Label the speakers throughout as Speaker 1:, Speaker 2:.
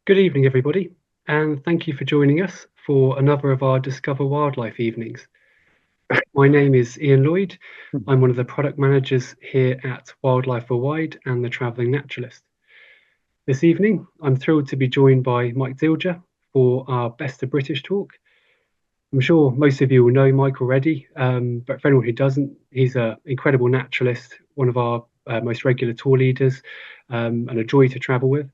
Speaker 1: Good evening, everybody, and thank you for joining us for another of our Discover Wildlife evenings. My name is Ian Lloyd. I'm one of the product managers here at Wildlife Worldwide and the Travelling Naturalist. This evening, I'm thrilled to be joined by Mike Dilger for our Best of British talk. I'm sure most of you will know Mike already, but for anyone who doesn't, he's an incredible naturalist, one of our most regular tour leaders, and a joy to travel with.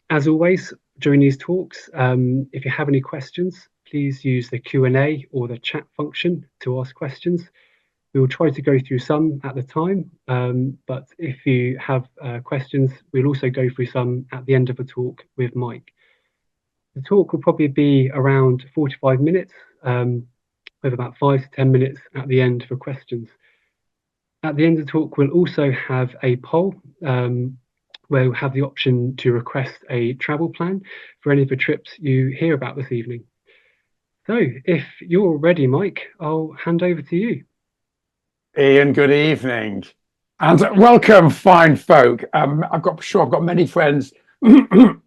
Speaker 1: As always, during these talks, if you have any questions, please use the Q&A or the chat function to ask questions. We will try to go through some at the time, but if you have questions, we'll also go through some at the end of the talk with Mike. The talk will probably be around 45 minutes, with about 5 to 10 minutes at the end for questions. At the end of the talk, we'll also have a poll, where you'll have the option to request a travel plan for any of the trips you hear about this evening. So if you're ready, Mike, I'll hand over to you.
Speaker 2: Ian, good evening. And welcome, fine folk. I've got many friends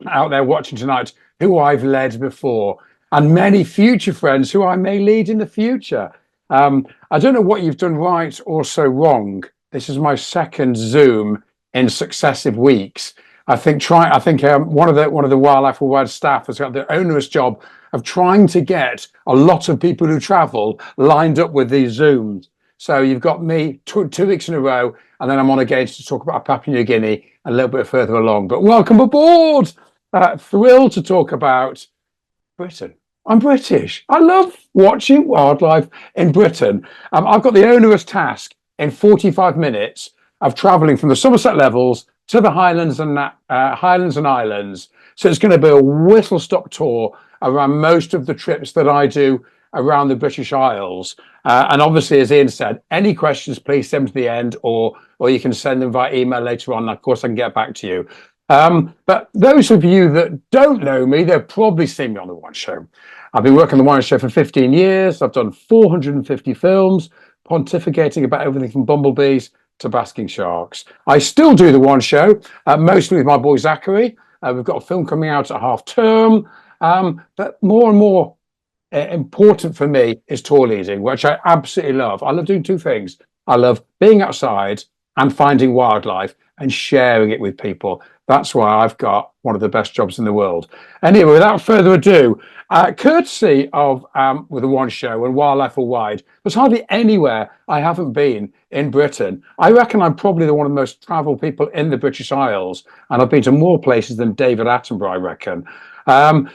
Speaker 2: out there watching tonight who I've led before, and many future friends who I may lead in the future. I don't know what you've done right or so wrong. This is my second Zoom in successive weeks. I think one of the Wildlife Worldwide staff has got the onerous job of trying to get a lot of people who travel lined up with these Zooms. So you've got me 2 weeks in a row, and then I'm on again to talk about Papua New Guinea a little bit further along. But welcome aboard. Thrilled to talk about Britain. I'm British. I love watching wildlife in Britain. I've got the onerous task in 45 minutes of travelling from the Somerset Levels to the Highlands and Islands. So it's going to be a whistle-stop tour around most of the trips that I do around the British Isles. And obviously, as Ian said, any questions, please send them to the end, or you can send them via email later on. Of course, I can get back to you. But those of you that don't know me, they've probably seen me on The One Show. I've been working on The One Show for 15 years. I've done 450 films, pontificating about everything from bumblebees to basking sharks. I still do The One Show, mostly with my boy Zachary. We've got a film coming out at half term. But more and more important for me is tour leading, which I absolutely love. I love doing two things. I love being outside and finding wildlife and sharing it with people. That's why I've got one of the best jobs in the world. Anyway, without further ado, courtesy of with The One Show and Wildlife Worldwide, there's hardly anywhere I haven't been in Britain. I reckon I'm probably one of the most traveled people in the British Isles, and I've been to more places than David Attenborough, I reckon.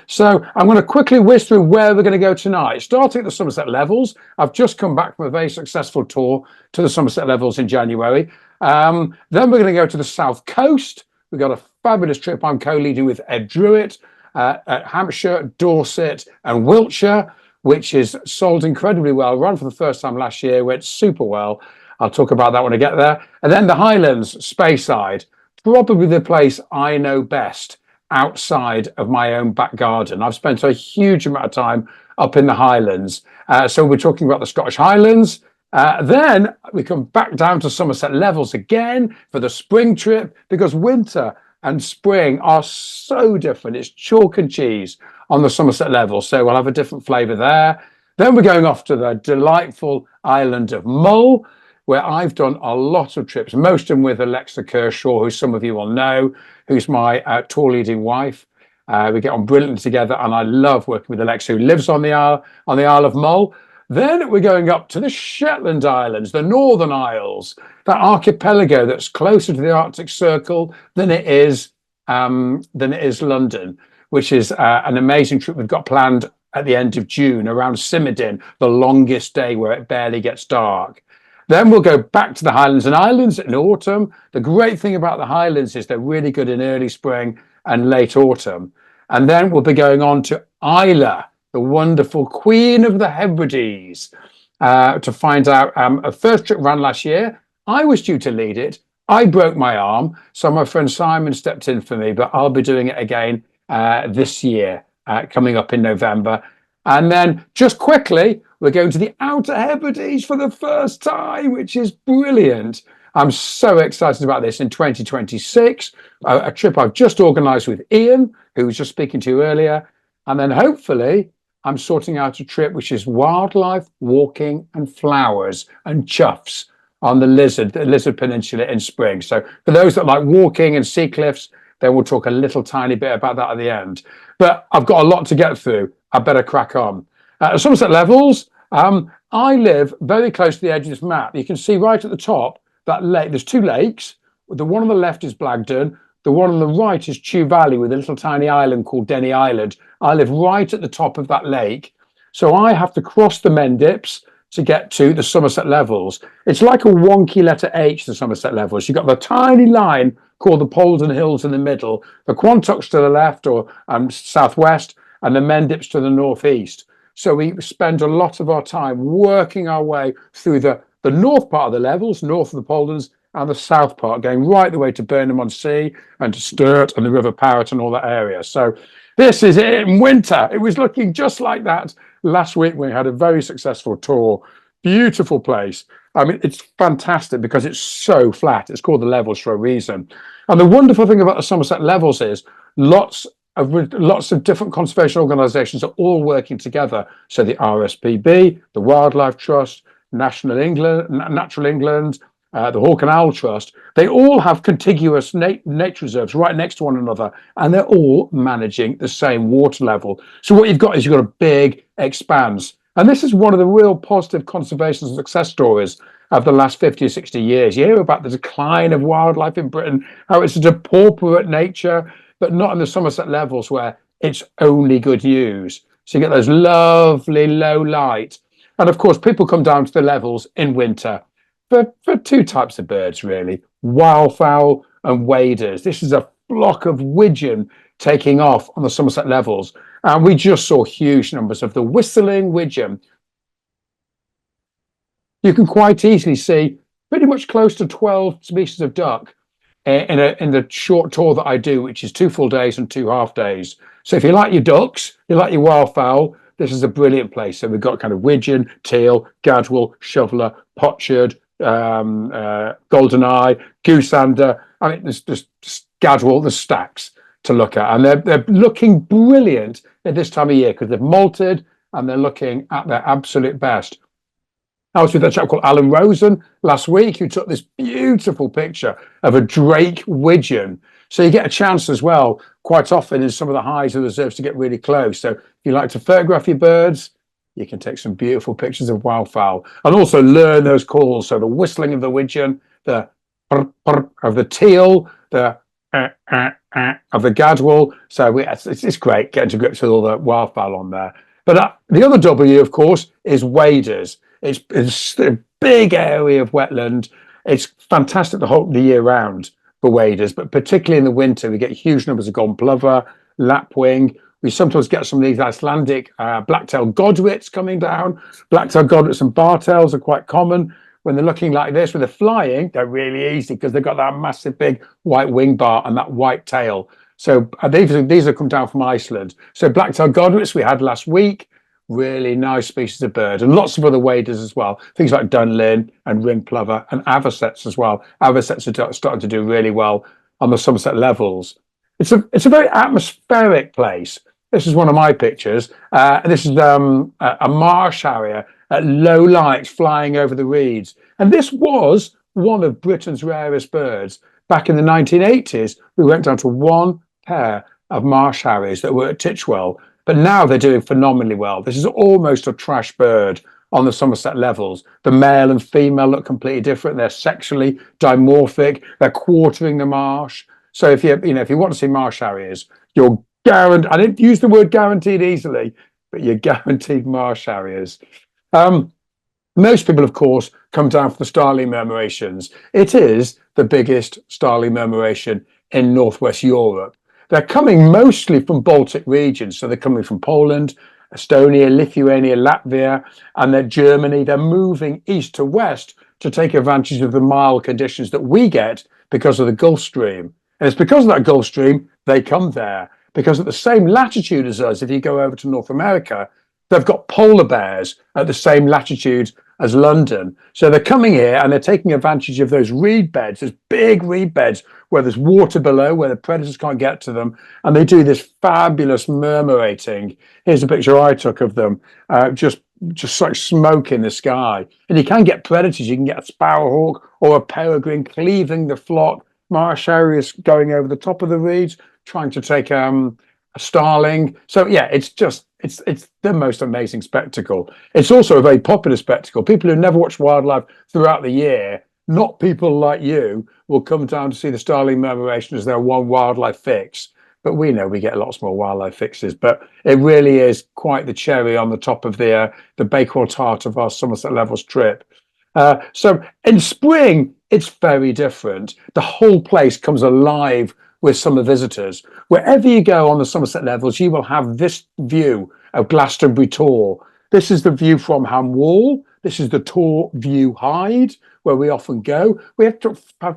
Speaker 2: So I'm going to quickly whiz through where we're going to go tonight. Starting at the Somerset Levels. I've just come back from a very successful tour to the Somerset Levels in January. Then we're going to go to the South Coast. We've got a fabulous trip I'm co-leading with Ed Druitt at Hampshire, Dorset and Wiltshire, which is sold incredibly well. Ran for the first time last year, went super well. I'll talk about that when I get there. And then the Highlands, Speyside, probably the place I know best outside of my own back garden. I've spent a huge amount of time up in the Highlands. So we're talking about the Scottish Highlands. Then we come back down to Somerset Levels again for the spring trip, because winter and spring are so different. It's chalk and cheese on the Somerset Levels. So we'll have a different flavour there. Then we're going off to the delightful island of Mull, where I've done a lot of trips, most of them with Alexa Kershaw, who some of you will know, who's my tour leading wife. We get on brilliantly together, and I love working with Alexa, who lives on the Isle of Mull. Then we're going up to the Shetland Islands, the Northern Isles, that archipelago that's closer to the Arctic Circle than it is London, which is an amazing trip we've got planned at the end of June around Simerdin, the longest day where it barely gets dark. Then we'll go back to the Highlands and Islands in autumn. The great thing about the Highlands is they're really good in early spring and late autumn. And then we'll be going on to Islay, the wonderful Queen of the Hebrides, to find out. A first trip ran last year. I was due to lead it. I broke my arm, so my friend Simon stepped in for me, but I'll be doing it again this year, coming up in November. And then just quickly, we're going to the Outer Hebrides for the first time, which is brilliant. I'm so excited about this in 2026, a trip I've just organised with Ian, who was just speaking to you earlier. And then hopefully I'm sorting out a trip which is wildlife, walking and flowers and chuffs on the Lizard Peninsula in spring. So for those that like walking and sea cliffs, then we'll talk a little tiny bit about that at the end. But I've got a lot to get through. I better crack on. Somerset Levels, I live very close to the edge of this map. You can see right at the top that lake. There's two lakes. The one on the left is Blagdon. The one on the right is Chew Valley with a little tiny island called Denny Island. I live right at the top of that lake. So I have to cross the Mendips to get to the Somerset Levels. It's like a wonky letter H, the Somerset Levels. You've got the tiny line called the Poldon Hills in the middle, the Quantocks to the left or southwest, and the Mendips to the northeast. So we spend a lot of our time working our way through the north part of the Levels, north of the Poldons, and the south part, going right the way to Burnham-on-Sea and to Sturt and the River Parrett and all that area. So this is it in winter. It was looking just like that last week. We had a very successful tour. Beautiful place. I mean, it's fantastic because it's so flat. It's called the Levels for a reason. And the wonderful thing about the Somerset Levels is lots of different conservation organisations are all working together. So the RSPB, the Wildlife Trust, Natural England, the Hawk and Owl Trust, they all have contiguous nature reserves right next to one another, and they're all managing the same water level. So what you've got is you've got a big expanse. And this is one of the real positive conservation success stories of the last 50 or 60 years. You hear about the decline of wildlife in Britain, how it's a depauperate nature, but not in the Somerset Levels where it's only good news. So you get those lovely low light. And of course, people come down to the Levels in winter for two types of birds, really, wildfowl and waders. This is a flock of widgeon taking off on the Somerset Levels. And we just saw huge numbers of the whistling widgeon. You can quite easily see pretty much close to 12 species of duck in the short tour that I do, which is 2 full days and 2 half days. So if you like your ducks, you like your wildfowl, this is a brilliant place. So we've got kind of widgeon, teal, gadwall, shoveler, potsherd, goldeneye, goosander. I mean, there's just gadwall, there's stacks to look at, and they're looking brilliant at this time of year because they've molted and they're looking at their absolute best. I was with a chap called Alan Rosen last week who took this beautiful picture of a drake widgeon. So you get a chance as well, quite often in some of the highs of the reserves, to get really close. So if you like to photograph your birds, you can take some beautiful pictures of wildfowl and also learn those calls. So the whistling of the widgeon, the purr, purr of the teal, the of the gadwall. So it's great getting to grips with all the wildfowl on there. But the other W, of course, is waders. It's a big area of wetland. It's fantastic the year round for waders, but particularly in the winter, we get huge numbers of golden plover, lapwing. We sometimes get some of these Icelandic black-tailed godwits coming down. Black-tailed godwits and bar-tails are quite common. When they're looking like this, when they're flying, they're really easy because they've got that massive big white wing bar and that white tail. So these have come down from Iceland. So black-tailed godwits we had last week, really nice species of bird, and lots of other waders as well. Things like dunlin and rim plover and avocets as well. Avocets are starting to do really well on the Somerset Levels. It's a very atmospheric place. This is one of my pictures. This is a marsh harrier at low light flying over the reeds. And this was one of Britain's rarest birds. Back in the 1980s, we went down to one pair of marsh harriers that were at Titchwell, but now they're doing phenomenally well. This is almost a trash bird on the Somerset Levels. The male and female look completely different. They're sexually dimorphic. They're quartering the marsh. So if you want to see marsh harriers, you're guaranteed. I didn't use the word guaranteed easily, but you're guaranteed marsh harriers. Most people, of course, come down for the starling murmurations. It is the biggest starling murmuration in northwest Europe. They're coming mostly from Baltic regions, so they're coming from Poland, Estonia, Lithuania, Latvia, and then Germany. They're moving east to west to take advantage of the mild conditions that we get because of the Gulf Stream. And it's because of that Gulf Stream they come there, because at the same latitude as us, if you go over to North America, They've got polar bears at the same latitude as London. So they're coming here and they're taking advantage of those reed beds, those big reed beds where there's water below, where the predators can't get to them. And they do this fabulous murmurating. Here's a picture I took of them, just like smoke in the sky. And you can get predators. You can get a sparrowhawk or a peregrine cleaving the flock, marsh harriers going over the top of the reeds, trying to take a starling. So yeah, it's the most amazing spectacle. It's also a very popular spectacle. People who never watch wildlife throughout the year, not people like you, will come down to see the starling murmuration as their one wildlife fix. But we know we get lots more wildlife fixes. But it really is quite the cherry on the top of the Bakewell tart of our Somerset Levels trip. So in spring, it's very different. The whole place comes alive with summer visitors. Wherever you go on the Somerset Levels, you will have this view of Glastonbury Tor. This is the view from Ham Wall. This is the Tor View Hide, where we often go. We had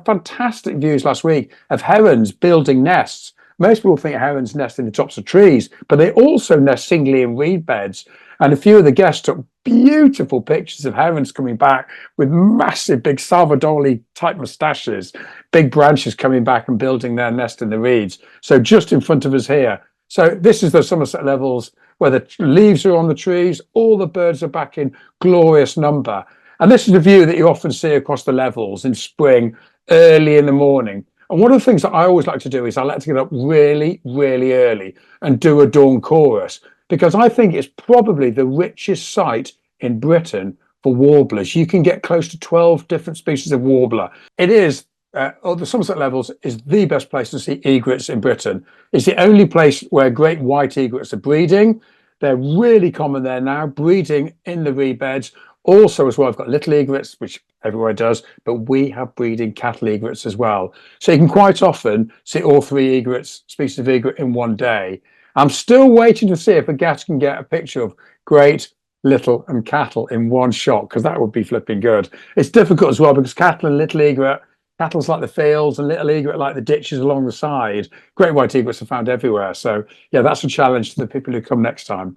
Speaker 2: fantastic views last week of herons building nests. Most people think herons nest in the tops of trees, but they also nest singly in reed beds. And a few of the guests took beautiful pictures of herons coming back with massive, big Salvadori type moustaches, big branches coming back and building their nest in the reeds. So just in front of us here. So this is the Somerset Levels where the leaves are on the trees. All the birds are back in glorious number. And this is a view that you often see across the levels in spring, early in the morning. And one of the things that I always like to do is I like to get up really, really early and do a dawn chorus, because I think it's probably the richest site in Britain for warblers. You can get close to 12 different species of warbler. It is, the Somerset Levels is the best place to see egrets in Britain. It's the only place where great white egrets are breeding. They're really common there now, breeding in the reed beds. Also, as well, I've got little egrets, which everywhere does, but we have breeding cattle egrets as well. So you can quite often see all three egrets, species of egret in one day. I'm still waiting to see if a guest can get a picture of great, little and cattle in one shot, because that would be flipping good. It's difficult as well because cattle and little egret, cattle's like the fields and little egret like the ditches along the side. Great white egrets are found everywhere. So yeah, that's a challenge to the people who come next time.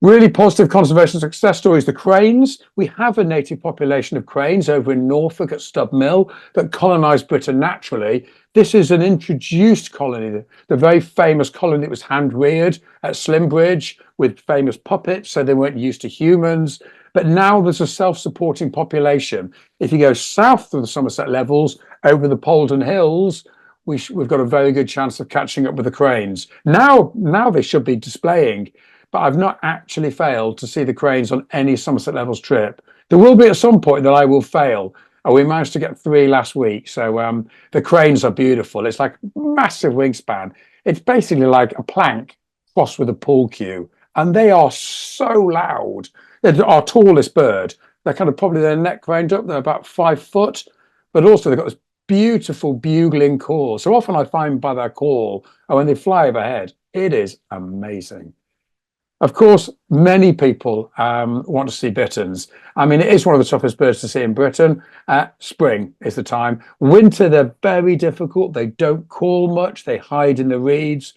Speaker 2: Really positive conservation success stories, the cranes. We have a native population of cranes over in Norfolk at Stub Mill that colonised Britain naturally. This is an introduced colony, the very famous colony that was hand-reared at Slimbridge with famous puppets, so they weren't used to humans. But now there's a self-supporting population. If you go south of the Somerset Levels, over the Poldon Hills, we've got a very good chance of catching up with the cranes. Now they should be displaying, but I've not actually failed to see the cranes on any Somerset Levels trip. There will be at some point that I will fail. And we managed to get 3 last week. So the cranes are beautiful. It's like massive wingspan. It's basically like a plank crossed with a pool cue. And they are so loud. They're our tallest bird. They're kind of probably their neck craned up. They're about 5 foot. But also they've got this beautiful bugling call. So often I find by their call, and when they fly overhead, it is amazing. Of course, many people want to see bitterns. I mean, it is one of the toughest birds to see in Britain. Spring is the time. Winter, they're very difficult. They don't call much. They hide in the reeds.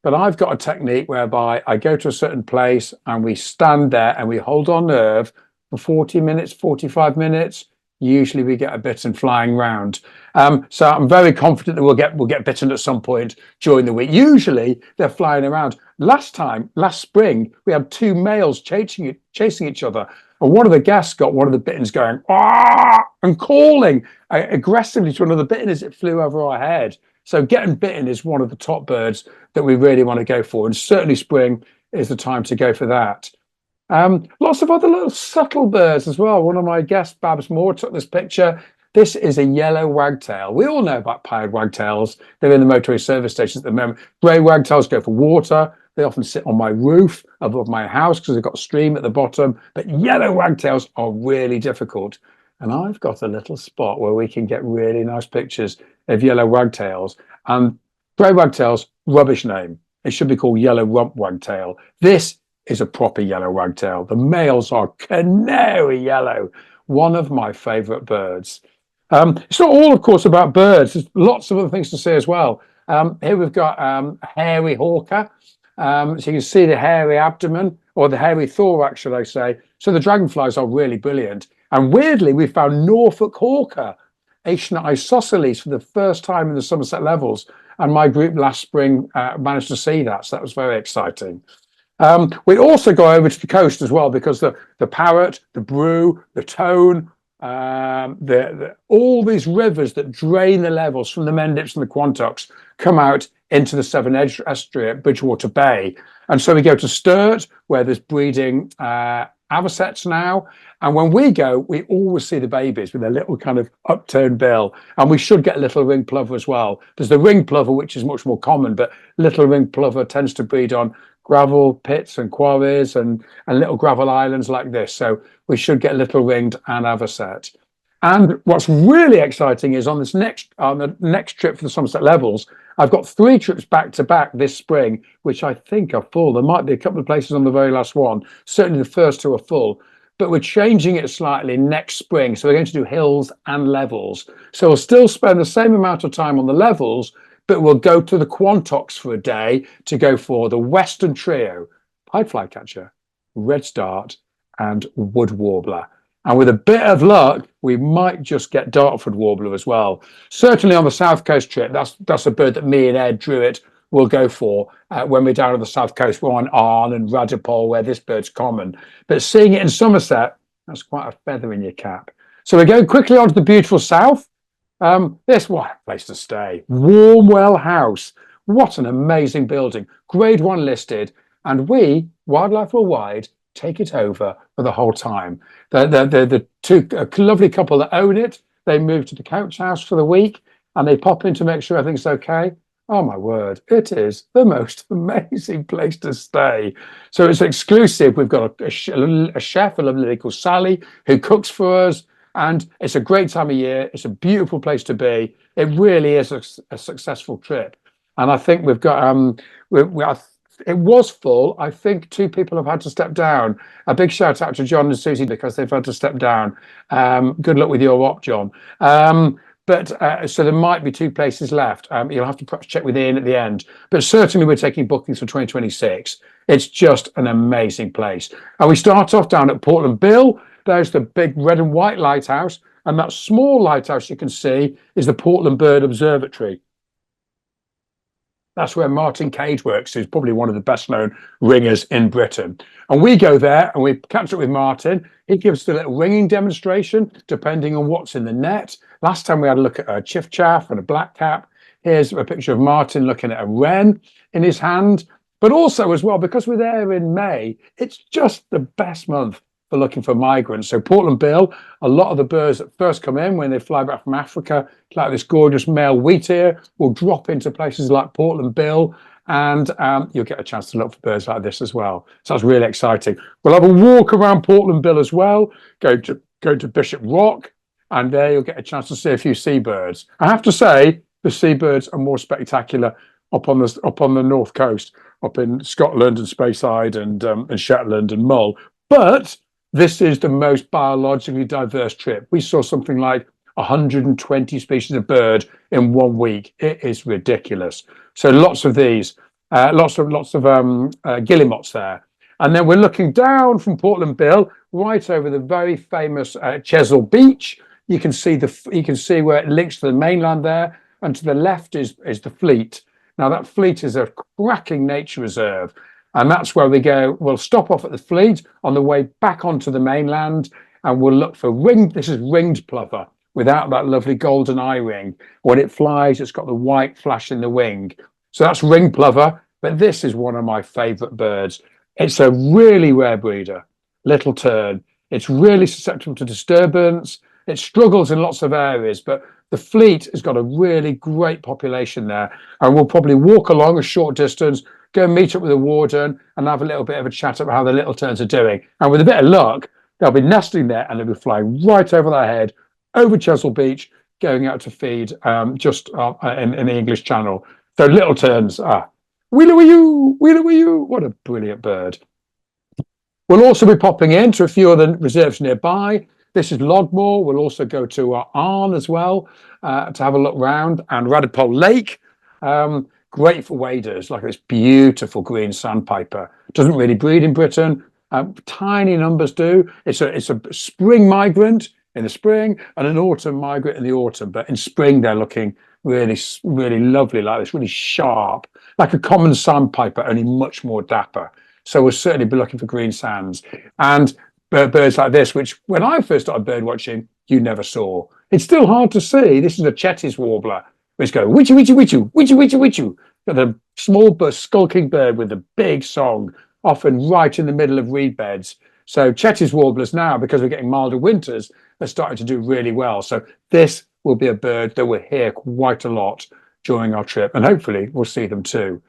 Speaker 2: But I've got a technique whereby I go to a certain place and we stand there and we hold our nerve for 40 minutes, 45 minutes. Usually we get a bittern flying round. So I'm very confident that we'll get bitten at some point during the week. Usually they're flying around. Last spring, we had 2 males chasing each other. And one of the guests got one of the bitterns going, "Ah!" and calling aggressively to another bittern as it flew over our head. So getting bitten is one of the top birds that we really want to go for. And certainly spring is the time to go for that. Lots of other little subtle birds as well. One of my guests, Babs Moore, took this picture. This is a yellow wagtail. We all know about pied wagtails. They're in the motorway service stations at the moment. Grey wagtails go for water. They often sit on my roof above my house because they've got a stream at the bottom. But yellow wagtails are really difficult. And I've got a little spot where we can get really nice pictures of yellow wagtails. And grey wagtails, rubbish name. It should be called yellow rump wagtail. This is a proper yellow wagtail. The males are canary yellow. One of my favourite birds. It's not all, of course, about birds. There's lots of other things to say as well. Here we've got hairy hawker. So you can see the hairy abdomen, or the hairy thorax, should I say. So the dragonflies are really brilliant. And weirdly, we found Norfolk hawker, Ancient isosceles, for the first time in the Somerset Levels. And my group last spring managed to see that. So that was very exciting. We also go over to the coast as well, because the parrot, the brew, the tone, all these rivers that drain the levels from the Mendips and the Quantocks come out into the Severn Estuary at Bridgewater Bay. And so we go to Sturt, where there's breeding avocets now. And when we go, we always see the babies with their little kind of upturned bill. And we should get a little ring plover as well. There's the ring plover, which is much more common, but little ring plover tends to breed on gravel pits and quarries and little gravel islands like this. So we should get little ringed and avocet. And what's really exciting is on the next trip for the Somerset Levels, I've got 3 trips back to back this spring, which I think are full. There might be a couple of places on the very last one. Certainly the first 2 are full, but we're changing it slightly next spring. So we're going to do hills and levels. So we'll still spend the same amount of time on the levels, but we'll go to the Quantocks for a day to go for the Western Trio, pied flycatcher, redstart, and wood warbler. And with a bit of luck, we might just get Dartford warbler as well. Certainly on the South Coast trip, that's a bird that me and Ed Druitt will go for when we're down on the South Coast. We're on Arn and Radipole, where this bird's common. But seeing it in Somerset, that's quite a feather in your cap. So we're going quickly on to the beautiful South. This, what a place to stay. Warmwell House. What an amazing building. Grade 1 listed. And we, Wildlife Worldwide, take it over for the whole time. The two a lovely couple that own it, they move to the couch house for the week and they pop in to make sure everything's okay. Oh my word, it is the most amazing place to stay. So it's exclusive. We've got a chef, a lovely lady called Sally, who cooks for us. And it's a great time of year. It's a beautiful place to be. It really is a successful trip. And I think we've got, it was full. I think 2 people have had to step down. A big shout out to John and Susie because they've had to step down. Good luck with your op, John. So there might be 2 places left. You'll have to perhaps check with Ian at the end. But certainly we're taking bookings for 2026. It's just an amazing place. And we start off down at Portland Bill. There's the big red and white lighthouse. And that small lighthouse you can see is the Portland Bird Observatory. That's where Martin Cage works, who's probably one of the best known ringers in Britain. And we go there and we catch up with Martin. He gives us a little ringing demonstration, depending on what's in the net. Last time we had a look at a chiff-chaff and a blackcap. Here's a picture of Martin looking at a wren in his hand. But also as well, because we're there in May, it's just the best month for looking for migrants. So Portland Bill, a lot of the birds that first come in when they fly back from Africa, like this gorgeous male wheatear, will drop into places like Portland Bill, and you'll get a chance to look for birds like this as well. So that's really exciting. We'll have a walk around Portland Bill as well, go to Bishop Rock, and there you'll get a chance to see a few seabirds. I have to say, the seabirds are more spectacular up on the north coast, up in Scotland and Speyside and Shetland and Mull. But this is the most biologically diverse trip. We saw something like 120 species of bird in 1 week. It is ridiculous. So lots of these, lots of guillemots there. And then we're looking down from Portland Bill, right over the very famous Chesil Beach. You can see where it links to the mainland there, and to the left is the Fleet. Now that Fleet is a cracking nature reserve. And that's where we go. We'll stop off at the Fleet on the way back onto the mainland, and we'll look for this is ringed plover without that lovely golden eye ring. When it flies, it's got the white flash in the wing. So that's ringed plover, but this is one of my favorite birds. It's a really rare breeder, little tern. It's really susceptible to disturbance. It struggles in lots of areas, but the Fleet has got a really great population there. And we'll probably walk along a short distance, go and meet up with the warden and have a little bit of a chat about how the little terns are doing. And with a bit of luck, they'll be nesting there and they'll be flying right over their head, over Chesil Beach, going out to feed just in the English Channel. So little terns, wheeler-wee-you, wheeler-wee-you. What a brilliant bird. We'll also be popping into a few other reserves nearby. This is Logmore. We'll also go to Arn as well to have a look round, and Radipole Lake. great for waders, like this beautiful green sandpiper. Doesn't really breed in Britain. Tiny numbers do. It's a spring migrant in the spring and an autumn migrant in the autumn. But in spring, they're looking really, really lovely, like this, really sharp, like a common sandpiper, only much more dapper. So we'll certainly be looking for green sands and birds like this, which when I first started bird watching, you never saw. It's still hard to see. This is a Chetty's warbler, which go witchy, witchy, witchy, witchy, witchy, witchy. Got a small but skulking bird with a big song, often right in the middle of reed beds. So Chetty's warblers now, because we're getting milder winters, are starting to do really well. So this will be a bird that we'll hear quite a lot during our trip, and hopefully we'll see them too.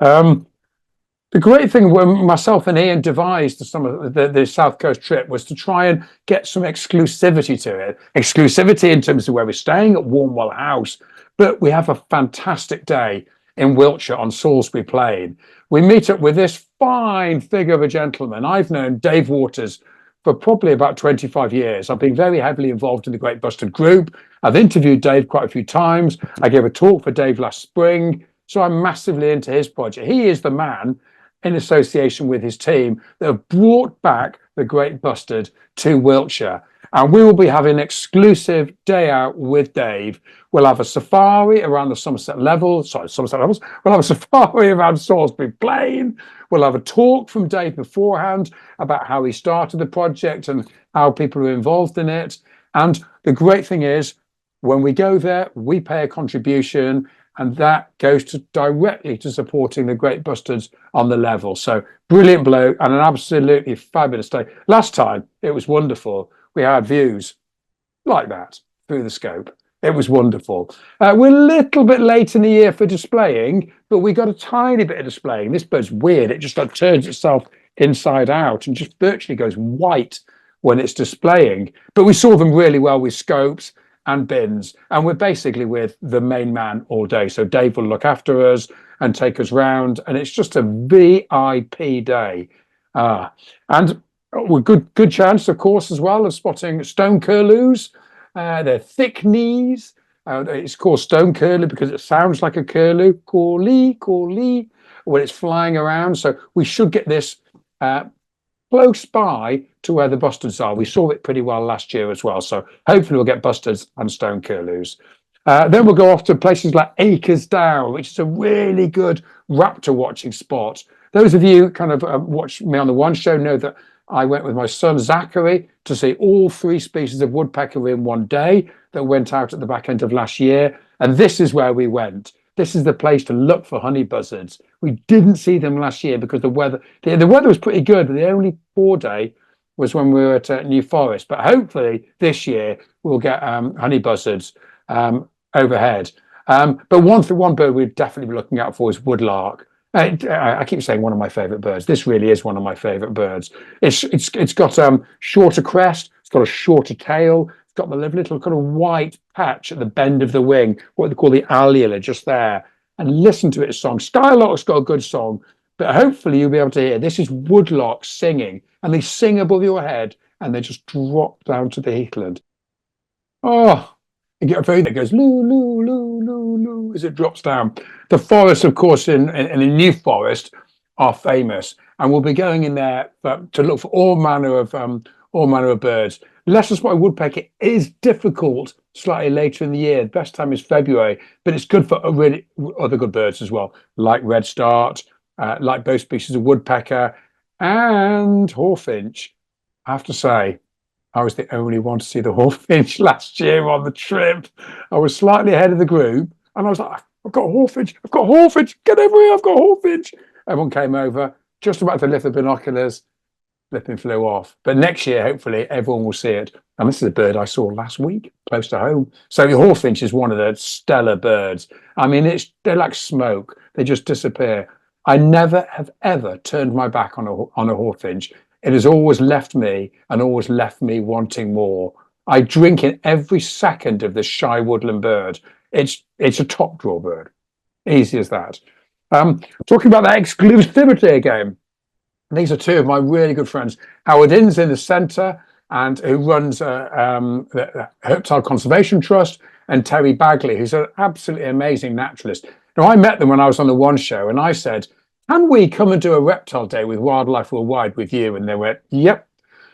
Speaker 2: The great thing when myself and Ian devised the South Coast trip was to try and get some exclusivity to it. Exclusivity in terms of where we're staying at Warnwell House, but we have a fantastic day in Wiltshire on Salisbury Plain. We meet up with this fine figure of a gentleman. I've known Dave Waters for probably about 25 years. I've been very heavily involved in the Great Bustard Group. I've interviewed Dave quite a few times. I gave a talk for Dave last spring. So I'm massively into his project. He is the man, in association with his team, that have brought back the Great Bustard to Wiltshire. And we will be having an exclusive day out with Dave. We'll have a safari around the Somerset Levels. We'll have a safari around Salisbury Plain. We'll have a talk from Dave beforehand about how he started the project and how people are involved in it. And the great thing is, when we go there, we pay a contribution, and that goes directly to supporting the Great Bustards on the level. So brilliant bloke and an absolutely fabulous day. Last time, it was wonderful. We had views like that through the scope. It was wonderful. We're a little bit late in the year for displaying, but we got a tiny bit of displaying. This bird's weird. It just like turns itself inside out and just virtually goes white when it's displaying. But we saw them really well with scopes and bins, and we're basically with the main man all day. So Dave will look after us and take us round, and it's just a VIP day. And we're good chance, of course, as well of spotting stone curlews. They're thick knees. It's called stone curlew because it sounds like a curlew, curlee, curlee, when it's flying around. So we should get this close by to where the bustards are. We saw it pretty well last year as well. So hopefully we'll get bustards and stone curlews. Then we'll go off to places like Acres Down, which is a really good raptor watching spot. Those of you kind of watched me on the One Show know that I went with my son Zachary to see all 3 species of woodpecker in one day that went out at the back end of last year. And this is where we went. This is the place to look for honey buzzards. We didn't see them last year because the weather was pretty good, but the only poor day was when we were at New Forest. But hopefully this year we'll get honey buzzards overhead. But one bird we'd definitely be looking out for is woodlark. I keep saying one of my favourite birds. This really is one of my favourite birds. It's got shorter crest. It's got a shorter tail. It's got the little kind of white patch at the bend of the wing, what they call the alveolar, just there. And listen to its song. Skylark's got a good song, but hopefully you'll be able to hear. This is woodlark singing, and they sing above your head, and they just drop down to the heathland. Oh, you get a very that goes loo loo loo loo loo as it drops down. The forests, of course, in the New Forest are famous, and we'll be going in there to look for all manner of birds. Lesser spotted woodpecker is difficult slightly later in the year. The best time is February, but it's good for really other good birds as well, like redstart, like both species of woodpecker and hawfinch. I have to say, I was the only one to see the hawfinch last year on the trip. I was slightly ahead of the group, and I was like, I've got a hawfinch, I've got a hawfinch, get over here, I've got a hawfinch. Everyone came over, just about to lift the binoculars, flipping flew off. But next year, hopefully, everyone will see it. And this is a bird I saw last week, close to home. So the hawfinch is one of the stellar birds. I mean, they're like smoke. They just disappear. I never have ever turned my back on a hawfinch. It has always left me and always left me wanting more. I drink in every second of this shy woodland bird. It's a top draw bird. Easy as that. Talking about that exclusivity again. These are 2 of my really good friends. Howard Inn's in the centre and who runs the Reptile Conservation Trust, and Terry Bagley, who's an absolutely amazing naturalist. Now, I met them when I was on the One Show, and I said, can we come and do a reptile day with Wildlife Worldwide with you? And they went, yep.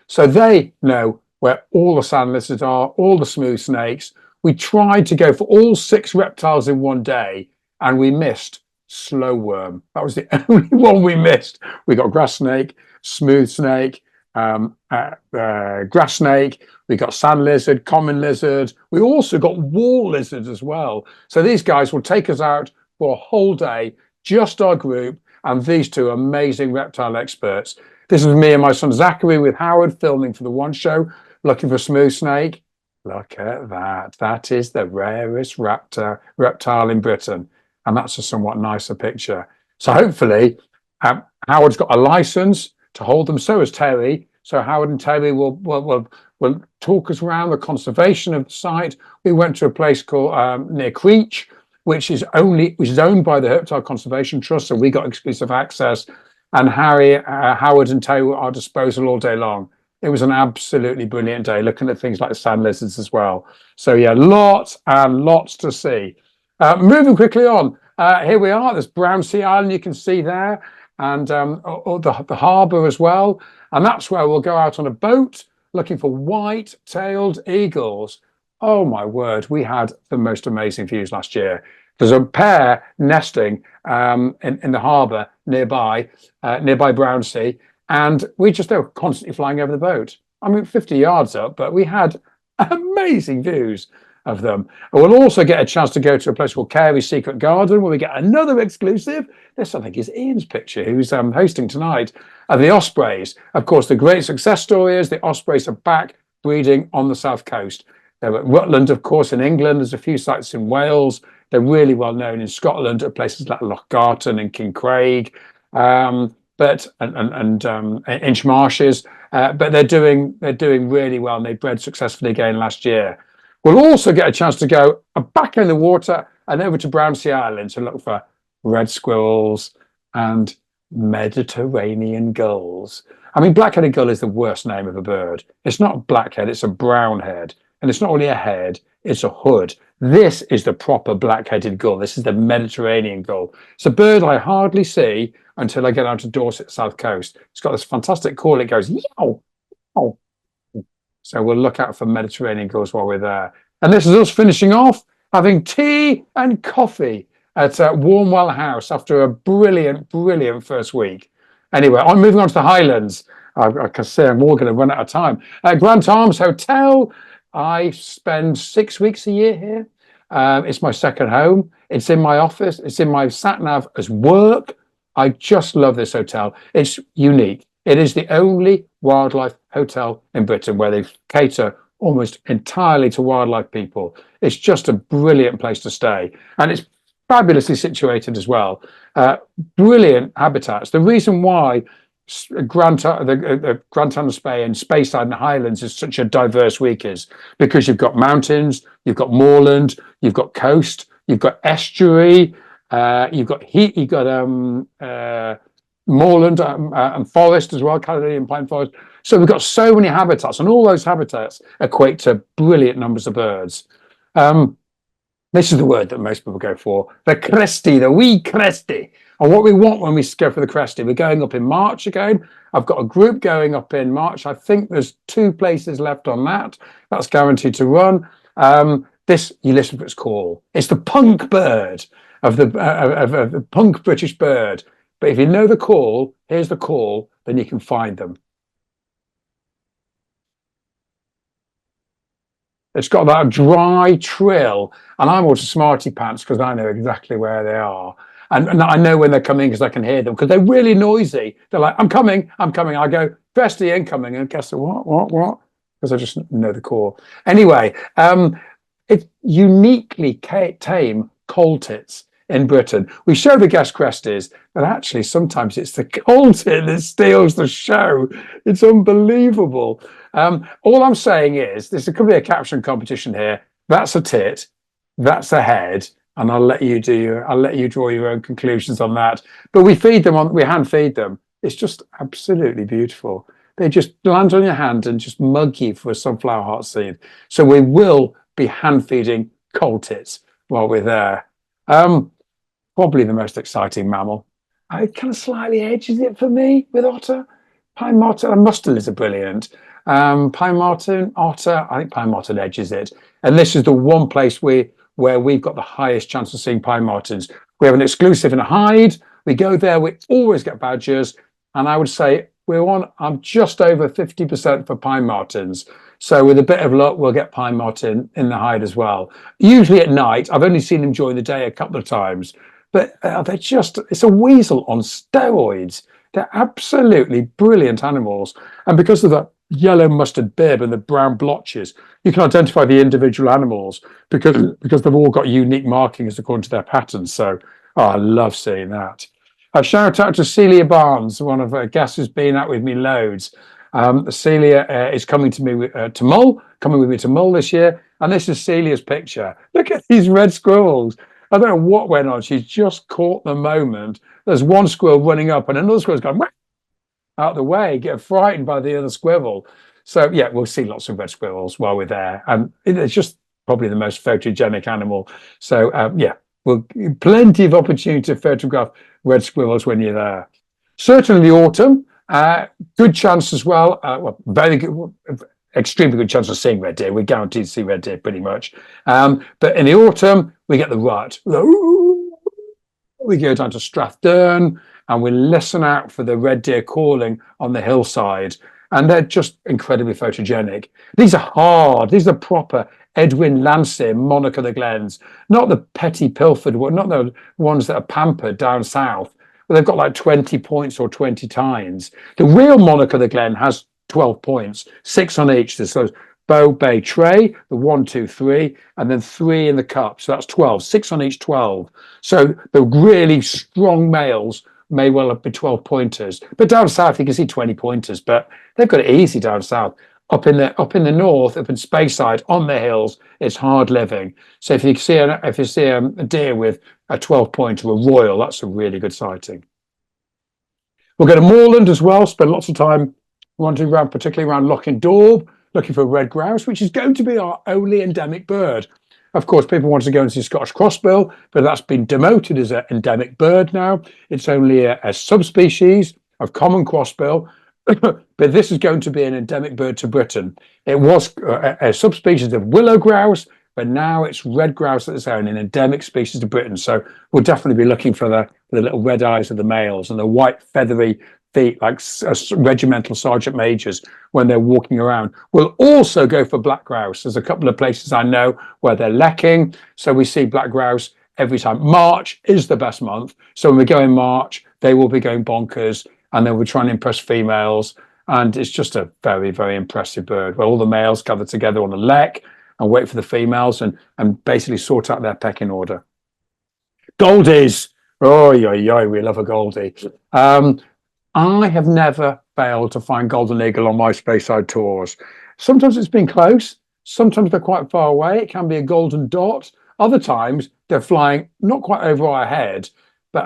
Speaker 2: So they know where all the sand lizards are, all the smooth snakes. We tried to go for all 6 reptiles in one day, and we missed slow worm. That was the only one we missed. We got grass snake, smooth snake, grass snake. We got sand lizard, common lizard. We also got wall lizards as well. So these guys will take us out for a whole day, just our group, and these 2 amazing reptile experts. This is me and my son Zachary with Howard filming for the One Show, looking for smooth snake. Look at that. That is the rarest reptile in Britain. And that's a somewhat nicer picture. So hopefully, Howard's got a license to hold them. So has Terry. So Howard and Terry will talk us around the conservation of the site. We went to a place called near Creech, which is owned by the Reptile Conservation Trust. So we got exclusive access. And Howard and Terry were at our disposal all day long. It was an absolutely brilliant day, looking at things like sand lizards as well. So yeah, lots and lots to see. Moving quickly on, here we are. There's Brownsea Island, you can see there, and the harbour as well. And that's where we'll go out on a boat looking for white-tailed eagles. Oh my word, we had the most amazing views last year. There's a pair nesting in the harbour nearby Brownsea, and they were constantly flying over the boat. I mean, 50 yards up, but we had amazing views of them. And we'll also get a chance to go to a place called Carey's Secret Garden, where we get another exclusive. This, I think, is Ian's picture, who's hosting tonight. And the ospreys, of course, the great success story is the ospreys are back breeding on the south coast. They're at Rutland, of course, in England. There's a few sites in Wales. They're really well known in Scotland at places like Lochgarten and Kincraig, and Inch Marshes. But they're doing really well, and they bred successfully again last year. We'll also get a chance to go back in the water and over to Brownsea Island to look for red squirrels and Mediterranean gulls. I mean, black-headed gull is the worst name of a bird. It's not a blackhead, it's a brownhead. And it's not only a head, it's a hood. This is the proper black-headed gull. This is the Mediterranean gull. It's a bird I hardly see until I get out to Dorset, South Coast. It's got this fantastic call. It goes, yow, yow. So we'll look out for Mediterranean gulls while we're there. And this is us finishing off, having tea and coffee at Warmwell House after a brilliant, brilliant first week. Anyway, I'm moving on to the Highlands. I can say I'm all going to run out of time. Grant Arms Hotel. I spend 6 weeks a year here. It's my second home. It's in my office. It's in my sat-nav as work. I just love this hotel. It's unique. It is the only wildlife hotel in Britain where they cater almost entirely to wildlife people. It's just a brilliant place to stay. And it's fabulously situated as well. Brilliant habitats. The reason why the Grant Island Spey and Speyside and Highlands is such a diverse week is because you've got mountains, you've got moorland, you've got coast, you've got estuary, you've got heat, you've got moorland and forest as well, Caledonian pine forest. So we've got so many habitats, and all those habitats equate to brilliant numbers of birds. This is the word that most people go for, the cresty, the wee cresty. And what we want when we go for the cresty, we're going up in March again. I've got a group going up in March. I think there's 2 places left on that. That's guaranteed to run. This, you listen to its call. It's the punk bird of the punk British bird. But if you know the call, here's the call, then you can find them. It's got that dry trill, and I'm also smarty pants because I know exactly where they are. And I know when they're coming because I can hear them because they're really noisy. They're like, I'm coming. I go, Cresty incoming. And guess what? Because I just know the call. Anyway, it's uniquely tame coal tits in Britain. We show the guest cresties, but actually sometimes it's the coal tit that steals the show. It's unbelievable. All I'm saying is, this could be a caption competition here. That's a tit. That's a head. And I'll let you draw your own conclusions on that. But we hand feed them. It's just absolutely beautiful. They just land on your hand and just mug you for a sunflower heart seed. So we will be hand feeding coal tits while we're there. Probably the most exciting mammal. It kind of slightly edges it for me with otter. Pine marten and mustelid are brilliant. Pine marten, otter, I think pine marten edges it. And this is the one place where we've got the highest chance of seeing pine martens. We have an exclusive in Hyde. We go there, we always get badgers. And I would say I'm just over 50% for pine martens. So with a bit of luck, we'll get pine marten in the Hyde as well. Usually at night. I've only seen them during the day a couple of times. But it's a weasel on steroids. They're absolutely brilliant animals. And because of the yellow mustard bib and the brown blotches, you can identify the individual animals because they've all got unique markings according to their patterns. So I love seeing that. A shout out to Celia Barnes, one of our guests who's been out with me loads. Celia is coming to me to Mull, coming with me to Mull this year. And this is Celia's picture. Look at these red squirrels. I don't know what went on. She's just caught the moment. There's one squirrel running up and another squirrel's going out the way, get frightened by the other squirrel. So yeah, we'll see lots of red squirrels while we're there. And it's just probably the most photogenic animal. So yeah, we'll plenty of opportunity to photograph red squirrels when you're there. Certainly the autumn, good chance as well. Very good, extremely good chance of seeing red deer. We're guaranteed to see red deer pretty much. But in the autumn, we get the rut. We go down to Strathdurn and we listen out for the red deer calling on the hillside. And they're just incredibly photogenic. These are hard. These are proper Edwin Landseer, monarch of the glens, not the petty pilfered one, not the ones that are pampered down south. But they've got like 20 points or 20 tines. The real monarch of the glen has 12 points, 6 on each. There's those bow, bay, tray, the 1, 2, 3, and then 3 in the cup. So that's 12, 6 on each 12. So the really strong males may well be 12 pointers. But down south, you can see 20 pointers, but they've got it easy down south. Up in the north, up in Speyside, on the hills, it's hard living. So if you see a deer with a 12 pointer, a royal, that's a really good sighting. We'll go to moorland as well, spend lots of time wandering around, particularly around Loch-in-Daub, looking for red grouse, which is going to be our only endemic bird. Of course, people want to go and see Scottish crossbill, but that's been demoted as an endemic bird now. It's only a subspecies of common crossbill, but this is going to be an endemic bird to Britain. It was a subspecies of willow grouse, but now it's red grouse at its own, an endemic species to Britain. So we'll definitely be looking for the little red eyes of the males and the white feathery feet like regimental sergeant majors when they're walking around. We'll also go for black grouse. There's a couple of places I know where they're lacking, so we see black grouse every time. March is the best month, so when we go in March, they will be going bonkers, and then we're trying to impress females, and it's just a very, very impressive bird where all the males gather together on a lek and wait for the females and basically sort out their pecking order. Goldies, oh yeah, we love a goldie. I have never failed to find golden eagle on my Speyside tours. Sometimes it's been close, sometimes they're quite far away. It can be a golden dot. Other times they're flying not quite over our head, but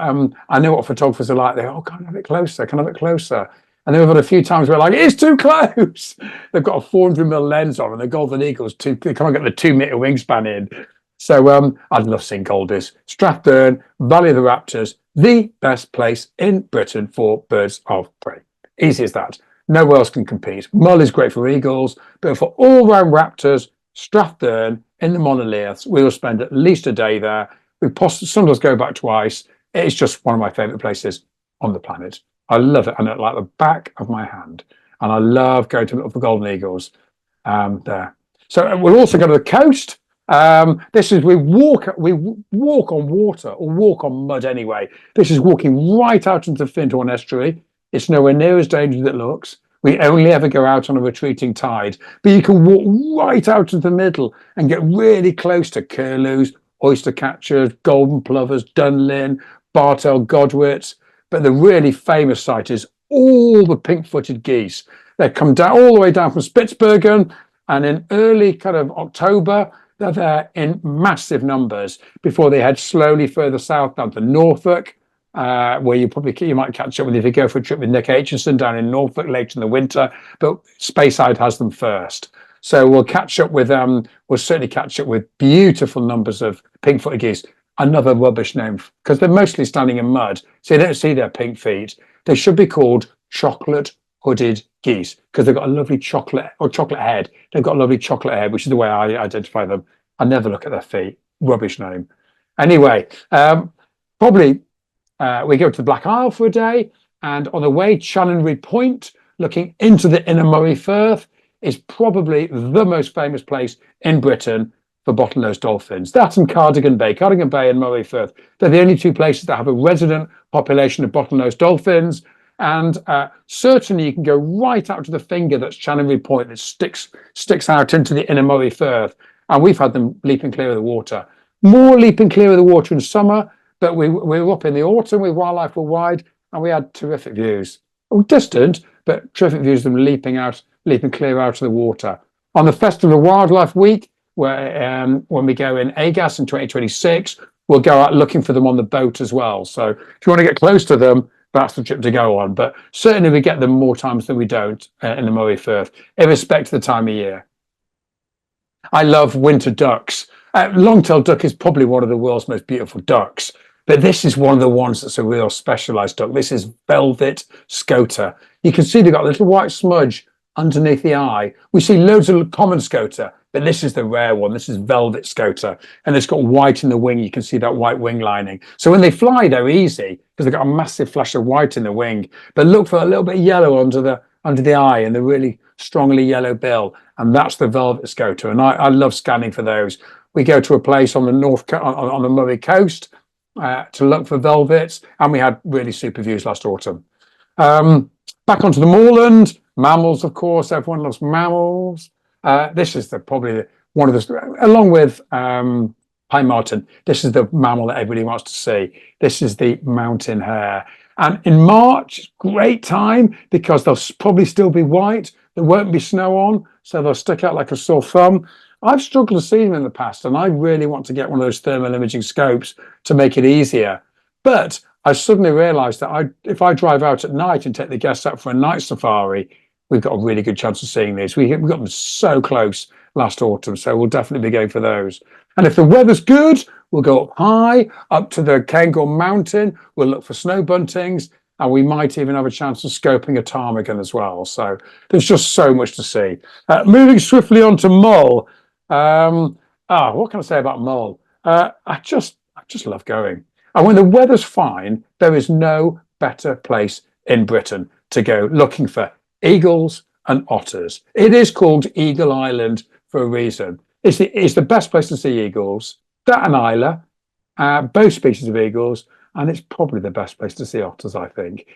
Speaker 2: I know what photographers are like. They go, oh, can I have it closer? Can I have it closer? And then we've had a few times where like, it's too close. They've got a 400mm lens on and the golden eagles, they can't get the 2-meter wingspan in. So I'd love seeing goldies. Strathdurn, Valley of the Raptors, the best place in Britain for birds of prey. Easy as that. Nowhere else can compete. Mull is great for eagles, but for all-round raptors, Strathdurn in the monoliths, we will spend at least a day there. We sometimes go back twice. It's just one of my favourite places on the planet. I love it, and it's like the back of my hand. And I love going to look for golden eagles there. So we'll also go to the coast. This is we walk on water or walk on mud anyway. This is walking right out into the Findhorn estuary. It's nowhere near as dangerous as it looks. We only ever go out on a retreating tide, but you can walk right out into the middle and get really close to curlews, oyster catchers, golden plovers, dunlin, bartail godwits. But the really famous sight is all the pink-footed geese. They come down all the way down from Spitsbergen, and in early kind of October, they're there in massive numbers before they head slowly further south down to Norfolk, where you might catch up with if you go for a trip with Nick Aitchison down in Norfolk later in the winter. But Speyside has them first. So we'll catch up with we'll certainly catch up with beautiful numbers of pink-footed geese. Another rubbish name, because they're mostly standing in mud, so you don't see their pink feet. They should be called chocolate-hooded geese, because they've got a lovely chocolate head. They've got a lovely chocolate head, which is the way I identify them. I never look at their feet. Rubbish name. Anyway, probably we go to the Black Isle for a day, and on the way, Chanonry Point, looking into the inner Moray Firth, is probably the most famous place in Britain for bottlenose dolphins. That and Cardigan Bay and Moray Firth. They're the only two places that have a resident population of bottlenose dolphins. And certainly you can go right out to the finger that's Chanonry Point that sticks out into the inner Moray Firth. And we've had them leaping clear of the water. More leaping clear of the water in summer, but we were up in the autumn with Wildlife Worldwide, and we had terrific views. Distant, but terrific views of them leaping clear out of the water. On the Festival of Wildlife Week, where when we go in Agas in 2026, we'll go out looking for them on the boat as well. So if you want to get close to them, that's the trip to go on. But certainly we get them more times than we don't in the Moray Firth, irrespective of the time of year. I love winter ducks. Long-tailed duck is probably one of the world's most beautiful ducks, but this is one of the ones that's a real specialised duck. This is velvet scoter. You can see they've got a little white smudge underneath the eye. We see loads of common scoter, but this is the rare one. This is velvet scoter, and it's got white in the wing. You can see that white wing lining. So when they fly, they're easy because they've got a massive flash of white in the wing, but look for a little bit of yellow under the eye and the really strongly yellow bill, and that's the velvet scoter. And I love scanning for those. We go to a place on the on the Moray coast to look for velvets, and we had really super views last autumn. Back onto the moorland, mammals, of course. Everyone loves mammals. This is probably one of the, along with pine marten, this is the mammal that everybody wants to see. This is the mountain hare. And in March, great time because they'll probably still be white. There won't be snow on, so they'll stick out like a sore thumb. I've struggled to see them in the past, and I really want to get one of those thermal imaging scopes to make it easier. But I suddenly realised that if I drive out at night and take the guests out for a night safari, we've got a really good chance of seeing these. We got them so close last autumn, so we'll definitely be going for those. And if the weather's good, we'll go up high, up to the Cairngorm Mountain. We'll look for snow buntings, and we might even have a chance of scoping a ptarmigan as well. So there's just so much to see. Moving swiftly on to Mull. What can I say about Mull? I just love going. And when the weather's fine, there is no better place in Britain to go looking for eagles and otters. It is called Eagle Island for a reason. It's the best place to see eagles, that and Islay, both species of eagles, and it's probably the best place to see otters, I think.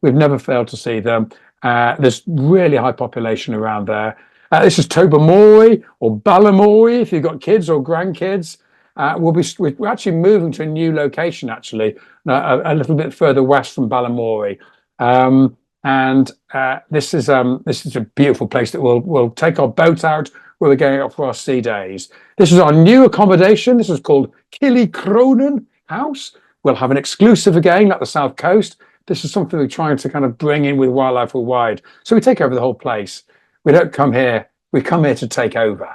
Speaker 2: We've never failed to see them. There's really high population around there. This is Tobermory or Balamory if you've got kids or grandkids. We're actually moving to a new location, actually, a little bit further west from Balamory. This is a beautiful place that we'll take our boat out where we're going out for our sea days. This is our new accommodation. This is called Killycronan House. We'll have an exclusive again, like the South Coast. This is something we're trying to kind of bring in with Wildlife Worldwide. So we take over the whole place. We don't come here. We come here to take over.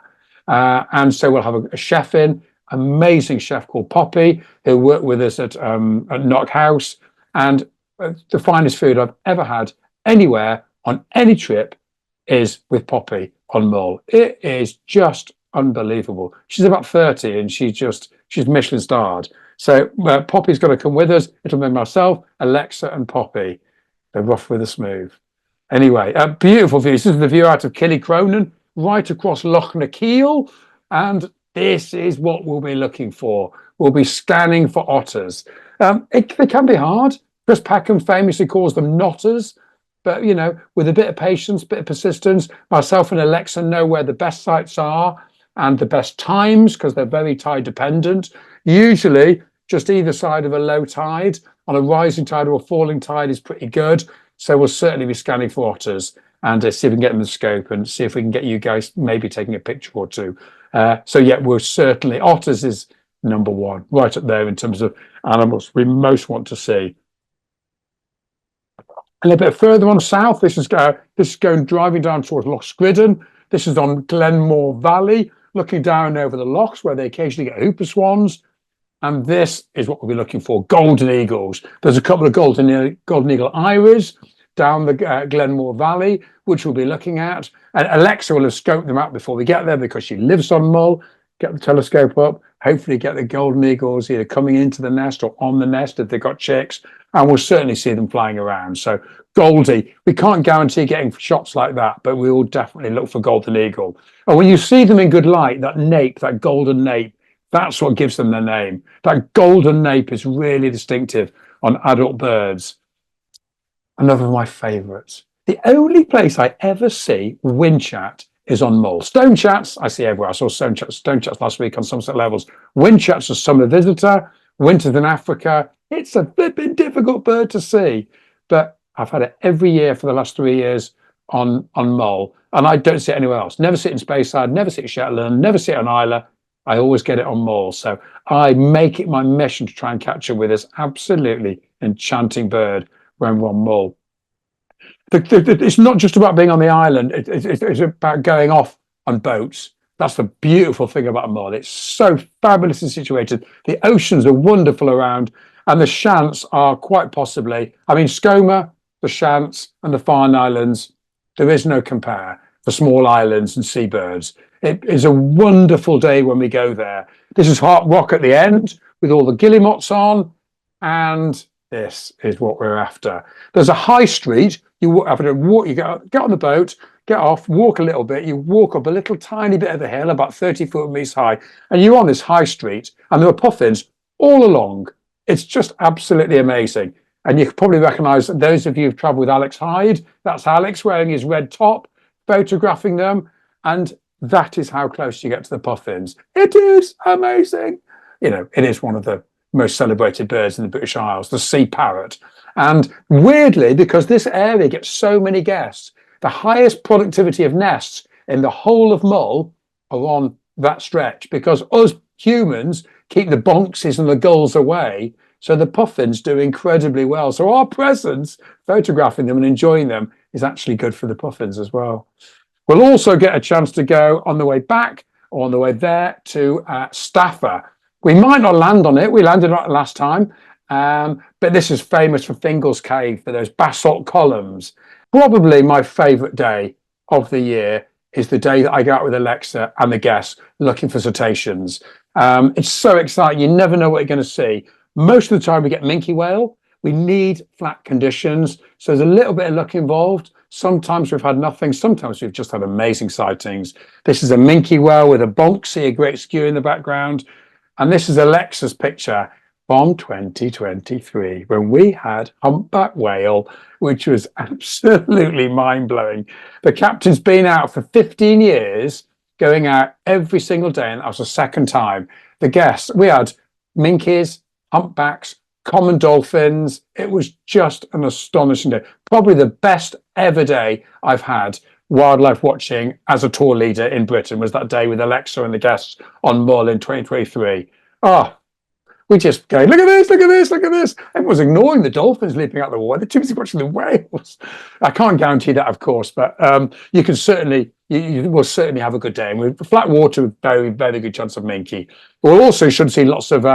Speaker 2: And so we'll have a chef in, amazing chef called Poppy, who worked with us at Knock House. And the finest food I've ever had anywhere on any trip is with Poppy on Mull. It is just unbelievable. She's about 30 and she's Michelin starred. So Poppy's got to come with us. It'll be myself, Alexa and Poppy. They're rough with the smooth. Anyway, beautiful view. This is the view out of Killycronan, right across Loch na Keal. And this is what we'll be looking for. We'll be scanning for otters. They can be hard. Chris Packham famously calls them knotters. But, you know, with a bit of patience, bit of persistence, myself and Alexa know where the best sites are and the best times because they're very tide dependent. Usually just either side of a low tide. On a rising tide or a falling tide is pretty good. So we'll certainly be scanning for otters and see if we can get them in the scope and see if we can get you guys maybe taking a picture or two. So yeah, we're certainly, otters is number one, right up there in terms of animals we most want to see. A little bit further on south, this is going driving down towards Loch Scriddon. This is on Glenmore Valley, looking down over the lochs where they occasionally get hooper swans. And this is what we'll be looking for, golden eagles. There's a couple of golden eagle iris down the Glenmore Valley, which we'll be looking at. And Alexa will have scoped them out before we get there because she lives on Mull. Get the telescope up, hopefully get the golden eagles either coming into the nest or on the nest if they've got chicks, and we'll certainly see them flying around. So Goldie, we can't guarantee getting shots like that, but we will definitely look for golden eagle. And when you see them in good light, that nape, that golden nape, that's what gives them their name. That golden nape is really distinctive on adult birds. Another of my favourites. The only place I ever see winchat is on Mull. Stonechats, I see everywhere. I saw stonechats last week on Somerset Levels. Winchat's a summer visitor, winters in Africa. It's a flipping difficult bird to see, but I've had it every year for the last 3 years on Mull, and I don't see it anywhere else. Never see it in Speyside, never see it in Shetland, never see it on Islay. I always get it on Mull, so I make it my mission to try and catch it with this absolutely enchanting bird when we're on Mull. It's not just about being on the island. It's about going off on boats. That's the beautiful thing about Mull. It's so fabulously situated. The oceans are wonderful around, and the Shants are quite possibly, I mean, Skomer, the Shants, and the Farne Islands, there is no compare for small islands and seabirds. It is a wonderful day when we go there. This is Heart Rock at the end with all the guillemots on, and this is what we're after. There's a high street. You have to walk. You get on the boat, get off, walk a little bit. You walk up a little tiny bit of the hill, about 30 meters high, and you're on this high street. And there are puffins all along. It's just absolutely amazing. And you probably recognise those of you who've travelled with Alex Hyde. That's Alex wearing his red top, photographing them, and that is how close you get to the puffins. It is amazing. You know, it is one of the most celebrated birds in the British Isles, the sea parrot. And weirdly, because this area gets so many guests, the highest productivity of nests in the whole of Mull are on that stretch, because us humans keep the bonxes and the gulls away, so the puffins do incredibly well. So our presence, photographing them and enjoying them, is actually good for the puffins as well. We'll also get a chance to go on the way back or on the way there to Staffa. We might not land on it. We landed on it last time. But this is famous for Fingal's Cave, for those basalt columns. Probably my favourite day of the year is the day that I go out with Alexa and the guests looking for cetaceans. It's so exciting. You never know what you're going to see. Most of the time we get minke whale. We need flat conditions, so there's a little bit of luck involved. Sometimes we've had nothing. Sometimes we've just had amazing sightings. This is a minke whale with a bonksy, a great skew in the background. And this is Alexa's picture from 2023, when we had humpback whale, which was absolutely mind-blowing. The captain's been out for 15 years, going out every single day, and that was the second time. The guests, we had minkies, humpbacks, common dolphins. It was just an astonishing day. Probably the best ever day I've had wildlife watching as a tour leader in Britain was that day with Alexa and the guests on Mull in 2023. Oh, we just go, look at this, look at this, look at this. Everyone's ignoring the dolphins leaping out of the water. They're too busy watching the whales. I can't guarantee that, of course, but you can certainly, you will certainly have a good day. And with flat water, very, very good chance of minke. We'll also should see lots of,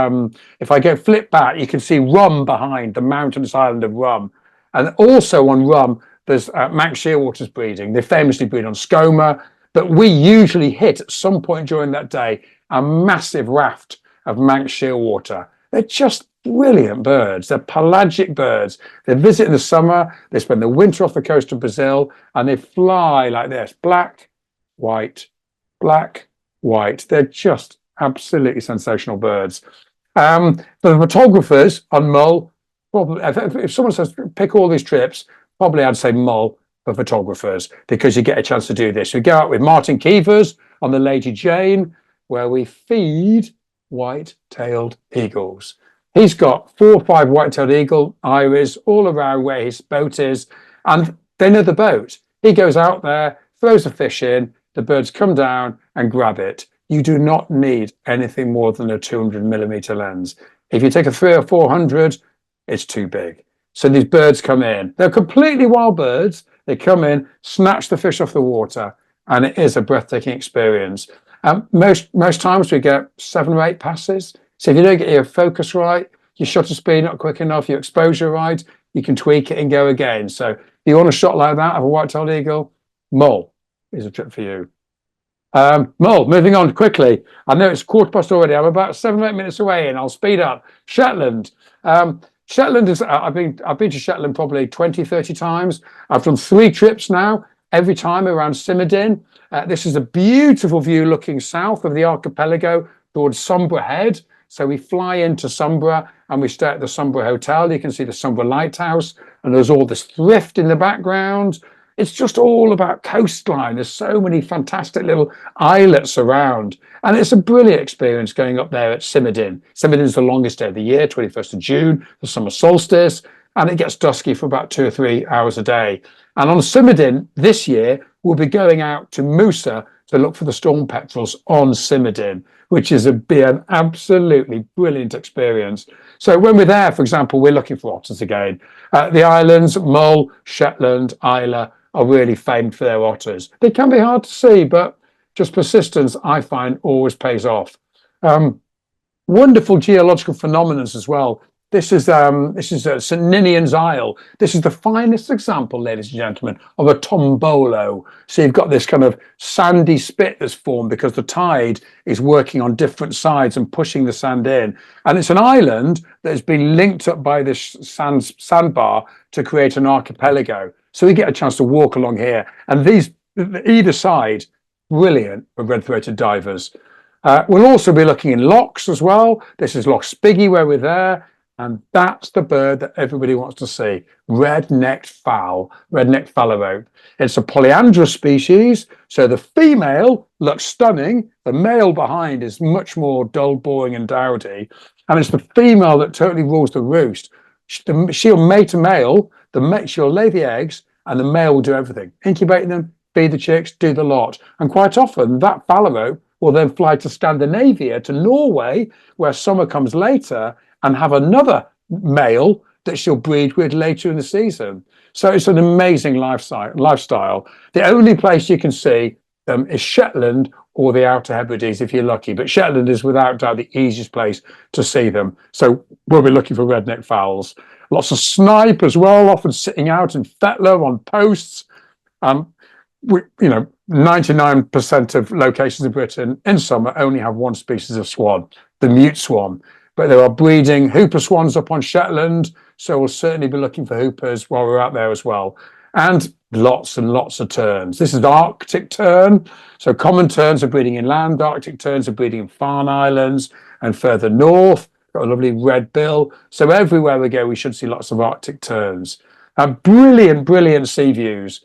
Speaker 2: if I go flip back, you can see Rum behind, the mountainous island of Rum. And also on Rum, there's Manx shearwaters breeding. They famously breed on Skomer, but we usually hit at some point during that day a massive raft of Manx shearwater. They're just brilliant birds. They're pelagic birds. They visit in the summer, they spend the winter off the coast of Brazil, and they fly like this, black, white, black, white. They're just absolutely sensational birds. For the photographers on Mull, probably, if someone says pick all these trips, probably I'd say Mull for photographers, because you get a chance to do this. We go out with Martin Keevers on the Lady Jane, where we feed white-tailed eagles. He's got 4 or 5 white-tailed eagle iris all around where his boat is, and they know the boat. He goes out there, throws a fish in, the birds come down and grab it. You do not need anything more than a 200mm lens. If you take a 300 or 400, it's too big. So these birds come in. They're completely wild birds. They come in, snatch the fish off the water, and it is a breathtaking experience. Most times we get 7 or 8 passes. So if you don't get your focus right, your shutter speed not quick enough, your exposure right, you can tweak it and go again. So if you want a shot like that of a white-tailed eagle, Mull is a trip for you. Mull, moving on quickly. I know it's 1/4 already. I'm about 7 or 8 minutes away, and I'll speed up. Shetland. Shetland is. I've been to Shetland probably 20, 30 times. I've done 3 trips now. Every time around Simerdin. This is a beautiful view looking south of the archipelago towards Sombra Head. So we fly into Sombra and we stay at the Sombra Hotel. You can see the Sombra Lighthouse, and there's all this thrift in the background. It's just all about coastline. There's so many fantastic little islets around. And it's a brilliant experience going up there at Simerdin. Simerdin is the longest day of the year, 21st of June, the summer solstice, and it gets dusky for about 2 or 3 hours a day. And on Simerdin this year, we'll be going out to Musa to look for the storm petrels on Simerdin, which is be an absolutely brilliant experience. So when we're there, for example, we're looking for otters again. The islands, Mull, Shetland, Islay, are really famed for their otters. They can be hard to see, but just persistence, I find, always pays off. Wonderful geological phenomena as well. This is St Ninian's Isle. This is the finest example, ladies and gentlemen, of a tombolo. So you've got this kind of sandy spit that's formed because the tide is working on different sides and pushing the sand in. And it's an island that has been linked up by this sandbar to create an archipelago. So we get a chance to walk along here, and these either side, brilliant for red-throated divers. We'll also be looking in lochs as well. This is Loch Spiggy where we're there, and that's the bird that everybody wants to see, red-necked fowl, red-necked phalarope. It's a polyandrous species, so the female looks stunning. The male behind is much more dull, boring, and dowdy, and it's the female that totally rules the roost. She'll mate a male, she'll lay the eggs, and the male will do everything, incubate them, feed the chicks, do the lot. And quite often that phalarope will then fly to Scandinavia, to Norway, where summer comes later, and have another male that she'll breed with later in the season. So it's an amazing lifestyle. The only place you can see them is Shetland or the Outer Hebrides if you're lucky. But Shetland is without doubt the easiest place to see them. So we'll be looking for redneck fowls. Lots of snipe as well, often sitting out in Fetlow on posts. 99% of locations in Britain in summer only have one species of swan, the mute swan. But there are breeding hooper swans up on Shetland, so we'll certainly be looking for hoopers while we're out there as well. And lots of terns. This is the Arctic tern. So common terns are breeding inland, Arctic terns are breeding in Farne Islands and further north. Got a lovely red bill. So everywhere we go, we should see lots of Arctic terns. Brilliant sea views.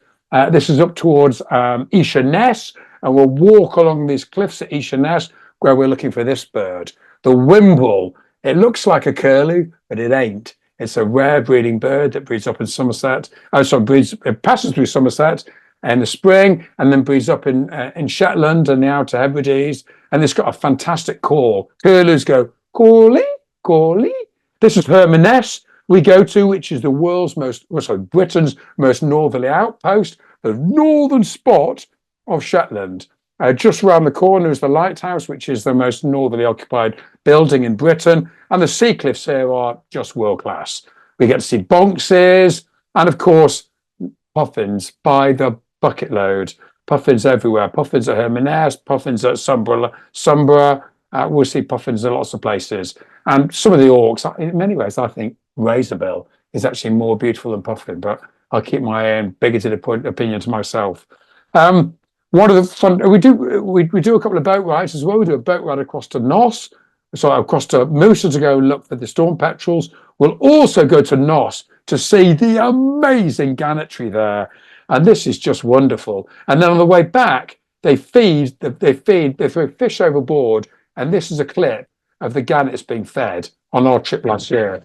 Speaker 2: This is up towards Esher Ness, and we'll walk along these cliffs at Esher Ness where we're looking for this bird, the Wimble. It looks like a curlew, but it ain't. It's a rare breeding bird that breeds up in Somerset. It passes through Somerset in the spring and then breeds up in Shetland and the Outer Hebrides. And it's got a fantastic call. Curlews go, callie, callie. This is Hermaness we go to, which is Britain's most northerly outpost, the northern spot of Shetland. Just around the corner is the lighthouse, which is the most northerly occupied building in Britain. And the sea cliffs here are just world class. We get to see bonxes and, of course, puffins by the bucket load. Puffins everywhere. Puffins at Hermaness, puffins at Sombra. We'll see puffins in lots of places. And some of the auks, in many ways, I think razorbill is actually more beautiful than puffin, but I'll keep my own bigoted opinion to myself. One of the fun we do a couple of boat rides as well. We do a boat ride across to Noss, across to Musa to go and look for the storm petrels. We'll also go to Noss to see the amazing gannetry there, and this is just wonderful. And then on the way back, they throw fish overboard, and this is a clip of the gannets being fed on our trip last year.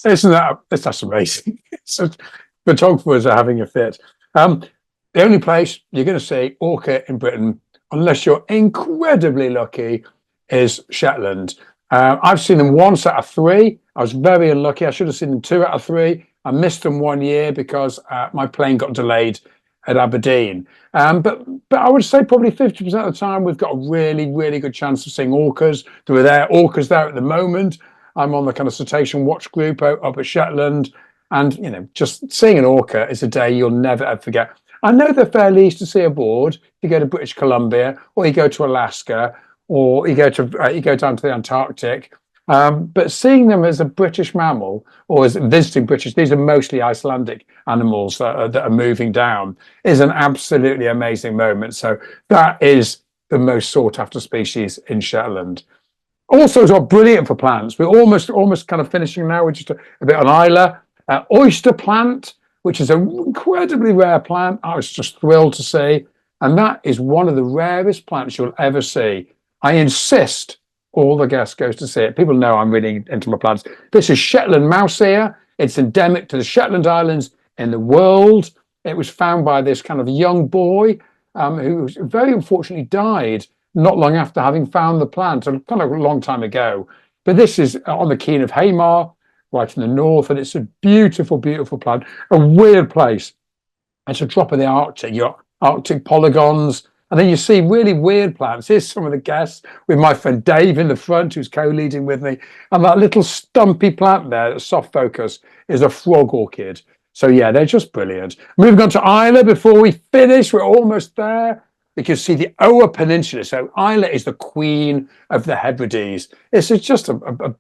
Speaker 2: Isn't that's amazing? Photographers are having a fit. The only place you're going to see orca in Britain, unless you're incredibly lucky, is Shetland. I've seen them once out of three. I was very unlucky. I should have seen them two out of three. I missed them 1 year because my plane got delayed at Aberdeen. But I would say probably 50% of the time we've got a really, really good chance of seeing orcas. There are orcas there at the moment. I'm on the kind of cetacean watch group up at Shetland. And, just seeing an orca is a day you'll never ever forget. I know they're fairly easy to see aboard. You go to British Columbia, or you go to Alaska, or you go down to the Antarctic. But seeing them as a British mammal or as visiting British, these are mostly Icelandic animals that are moving down, is an absolutely amazing moment. So that is the most sought after species in Shetland. Also, it's brilliant for plants. We're almost kind of finishing now. We're just a bit on Islay. Oyster plant, which is an incredibly rare plant. I was just thrilled to see. And that is one of the rarest plants you'll ever see. I insist all the guests goes to see it. People know I'm really into my plants. This is Shetland mouse ear. It's endemic to the Shetland Islands in the world. It was found by this kind of young boy who very unfortunately died not long after having found the plant, kind of a long time ago. But this is on the Keen of Hamar, right in the north, and it's a beautiful, beautiful plant. A weird place. It's a drop of the Arctic. You've got Arctic polygons, and then you see really weird plants. Here's some of the guests with my friend Dave in the front, who's co-leading with me. And that little stumpy plant there, the soft focus, is a frog orchid. So yeah, they're just brilliant. Moving on to Islay before we finish. We're almost there. You can see the Ower Peninsula. So Islay is the queen of the Hebrides. It's just a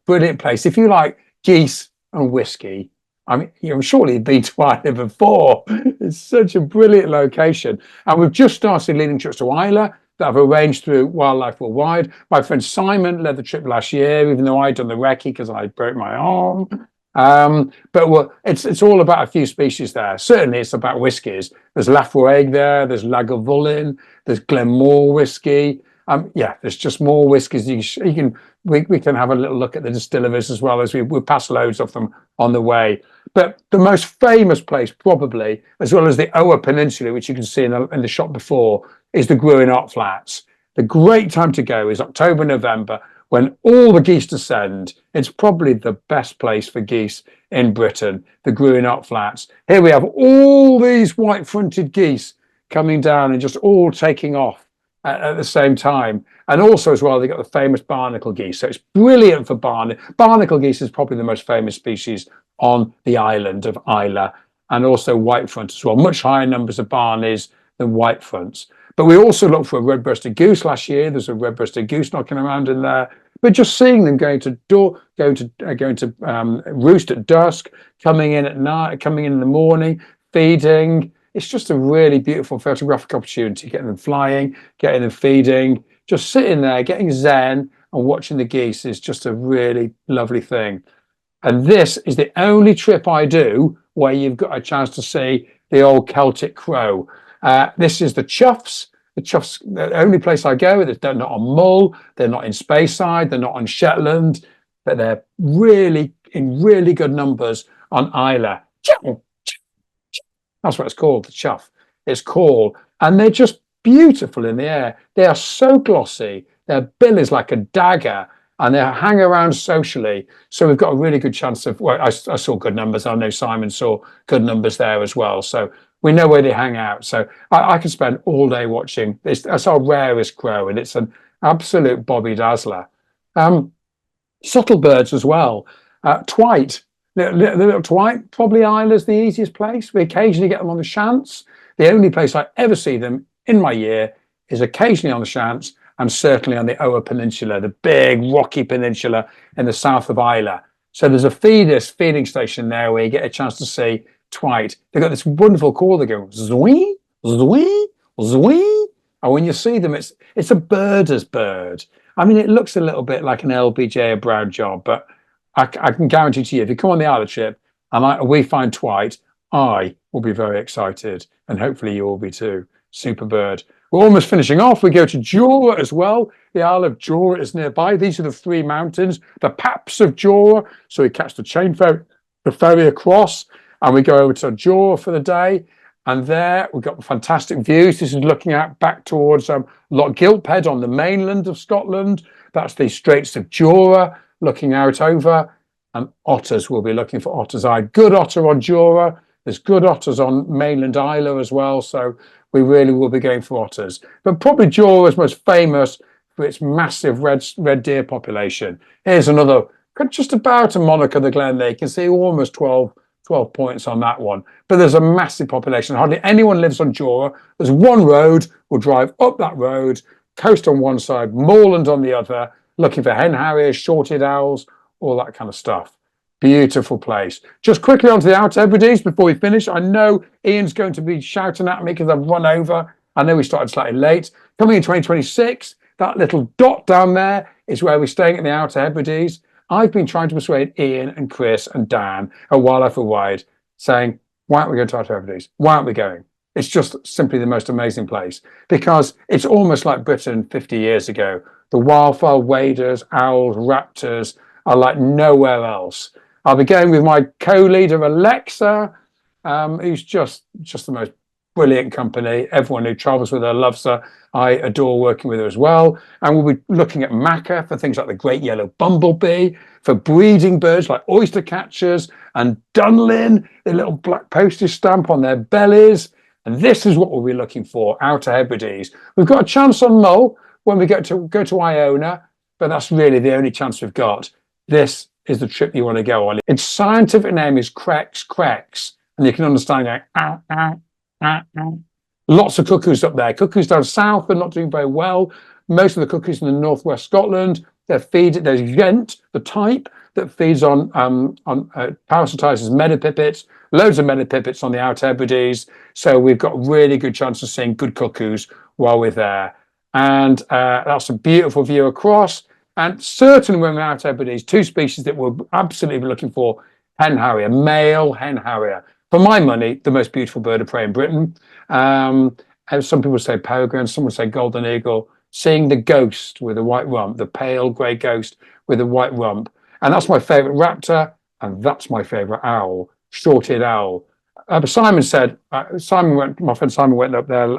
Speaker 2: brilliant place. If you like geese and whiskey, I mean, surely you've been to Islay before. It's such a brilliant location. And we've just started leading trips to Islay that I've arranged through Wildlife Worldwide. My friend Simon led the trip last year, even though I'd done the recce because I broke my arm. But it's all about a few species there. Certainly it's about whiskies. There's Laphroaig there, there's Lagavulin, there's Glenmore whiskey. Yeah, there's just more whiskies. We can have a little look at the distilleries as well as we pass loads of them on the way. But the most famous place probably, as well as the Ower Peninsula, which you can see in the shot before, is the Gruinart Flats. The great time to go is October, November, when all the geese descend. It's probably the best place for geese in Britain, the Gruinart Flats. Here we have all these white-fronted geese coming down and just all taking off at the same time. And also as well, they've got the famous barnacle geese. So it's brilliant for barnacle geese is probably the most famous species on the island of Islay, and also white front as well. Much higher numbers of barneys than white fronts. But we also looked for a red-breasted goose last year. There's a red-breasted goose knocking around in there. But just seeing them going to roost at dusk, coming in at night, coming in the morning, feeding. It's just a really beautiful photographic opportunity, getting them flying, getting them feeding, just sitting there, getting zen and watching the geese is just a really lovely thing. And this is the only trip I do where you've got a chance to see the old Celtic crow. This is the Choughs. The Choughs, the only place I go, they're not on Mull, they're not in Speyside, they're not on Shetland, but they're really in really good numbers on Islay. That's what it's called, the Chough. It's called, and they're just beautiful in the air. They are so glossy. Their bill is like a dagger, and they hang around socially. So we've got a really good chance of. Well, I saw good numbers. I know Simon saw good numbers there as well. So we know where they hang out. So I could spend all day watching this. That's our rarest crow, and it's an absolute Bobby Dazzler. Subtle birds as well. Twite. The little twite, probably Islay's the easiest place. We occasionally get them on the Shants. The only place I ever see them in my year is occasionally on the Shants and certainly on the Ower Peninsula, the big rocky peninsula in the south of Islay. So there's a feeding station there where you get a chance to see twite. They've got this wonderful call. They go zwee, zwee, zwee. And when you see them, it's a birder's bird. I mean, it looks a little bit like an LBJ or brown job, but I can guarantee to you, if you come on the Islay trip and we find twite, I will be very excited, and hopefully you will be too. super bird. We're almost finishing off. We go to Jura as well. The Isle of Jura is nearby. These are the three mountains, the Paps of Jura. So we catch the chain ferry, the ferry across, and we go over to Jura for the day. And there we've got fantastic views. This is looking out back towards Loch Gilphead on the mainland of Scotland. That's the Straits of Jura looking out over. And otters, we'll be looking for Otter's Eye. Good otter on Jura. There's good otters on mainland Islay as well. So we really will be going for otters. But probably Jura is most famous for its massive red deer population. Here's another, just about a monarch of the Glen there. You can see almost 12 points on that one. But there's a massive population. Hardly anyone lives on Jura. There's one road. We'll drive up that road, coast on one side, moorland on the other, looking for hen harriers, short-eared owls, all that kind of stuff. Beautiful place. Just quickly onto the Outer Hebrides before we finish. I know Ian's going to be shouting at me because I've run over. I know we started slightly late. Coming in 2026, that little dot down there is where we're staying at the Outer Hebrides. I've been trying to persuade Ian and Chris and Dan at Wildlife Worldwide, saying, why aren't we going to Outer Hebrides? Why aren't we going? It's just simply the most amazing place because it's almost like Britain 50 years ago. The wildfowl waders, owls, raptors are like nowhere else. I'll be going with my co-leader, Alexa, who's just the most brilliant company. Everyone who travels with her loves her. I adore working with her as well. And we'll be looking at Macca for things like the great yellow bumblebee, for breeding birds like oyster catchers and dunlin, the little black postage stamp on their bellies. And this is what we'll be looking for, Outer Hebrides. We've got a chance on Mull when we go to Iona, but that's really the only chance we've got. This is the trip you want to go on. Its scientific name is Crex, and you can understand going, Lots of cuckoos up there. Cuckoos down south are not doing very well. Most of the cuckoos in the northwest Scotland, there's Gent, the type that feeds on parasitizes medipipits, loads of medipipits on the Outer Hebrides. So we've got really good chance of seeing good cuckoos while we're there. And that's a beautiful view across. And certainly when we're out Hebrides, two species that we're absolutely looking for, hen harrier, male hen harrier. For my money, the most beautiful bird of prey in Britain. Some people say peregrine, some would say golden eagle. Seeing the ghost with a white rump, the pale grey ghost with a white rump. And that's my favourite raptor, and that's my favourite owl, short-eared owl. Simon said, my friend Simon went up there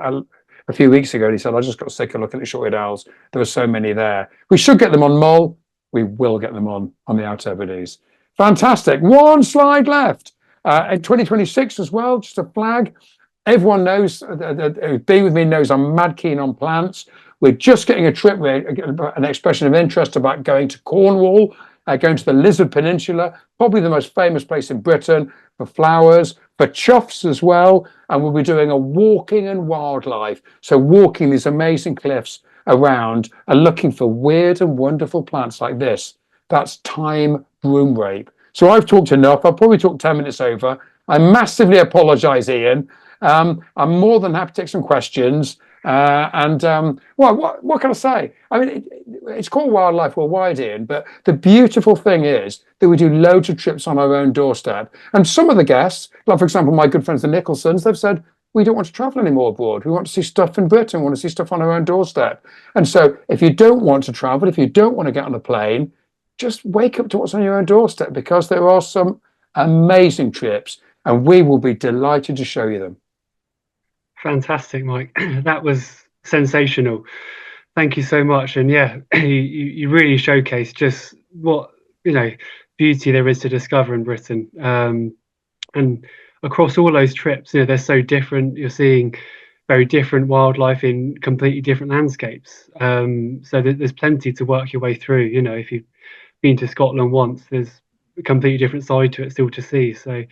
Speaker 2: a few weeks ago, and he said, I just got sick of looking at short-eared owls. There were so many there. We should get them on Mull. We will get them on the Outer Hebrides. Fantastic. One slide left. In 2026 as well, just a flag. Everyone knows, who's been with me knows I'm mad keen on plants. We're just getting a trip, an expression of interest about going to Cornwall, going to the Lizard Peninsula, probably the most famous place in Britain for flowers, for choughs as well. And we'll be doing a walking and wildlife. So walking these amazing cliffs around and looking for weird and wonderful plants like this. That's thyme broom rape. So I've talked enough. I've probably talked 10 minutes over. I massively apologise, Ian. I'm more than happy to take some questions. Well, what can I say? I mean, it's called Wildlife Worldwide, Ian, but the beautiful thing is that we do loads of trips on our own doorstep. And some of the guests, like for example, my good friends the Nicholsons, they've said, we don't want to travel anymore abroad. We want to see stuff in Britain. We want to see stuff on our own doorstep. And so if you don't want to travel, if you don't want to get on a plane, just wake up to what's on your own doorstep, because there are some amazing trips and we will be delighted to show you them.
Speaker 1: Fantastic, Mike. That was sensational. Thank you so much. And yeah, you really showcased just what, beauty there is to discover in Britain. And across all those trips, they're so different. You're seeing very different wildlife in completely different landscapes. So there's plenty to work your way through. If you've been to Scotland once, there's a completely different side to it still to see. So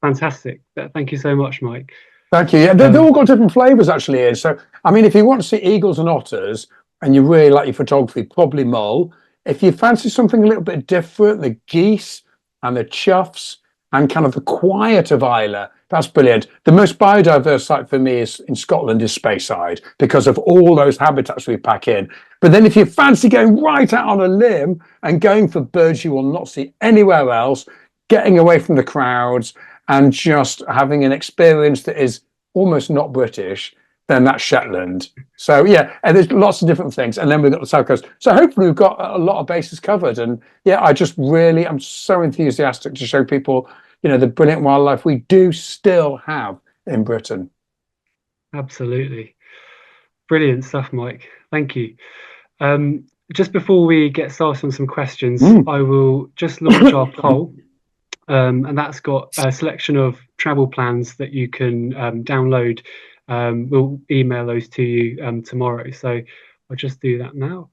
Speaker 1: fantastic. Thank you so much, Mike.
Speaker 2: Thank you. Yeah, they've all got different flavours actually, Ian. So, I mean, if you want to see eagles and otters and you really like your photography, probably Mull. If you fancy something a little bit different, the geese and the choughs and kind of the quiet of Islay, that's brilliant. The most biodiverse site for me in Scotland is Speyside, because of all those habitats we pack in. But then if you fancy going right out on a limb and going for birds you will not see anywhere else, getting away from the crowds and just having an experience that is almost not British, then that's Shetland. So yeah, and there's lots of different things. And then we've got the South Coast. So hopefully we've got a lot of bases covered. And yeah, I'm so enthusiastic to show people, the brilliant wildlife we do still have in Britain.
Speaker 1: Absolutely. Brilliant stuff, Mike. Thank you. Just before we get started on some questions, I will just launch our poll. And that's got a selection of travel plans that you can download. We'll email those to you tomorrow. So I'll just do that now.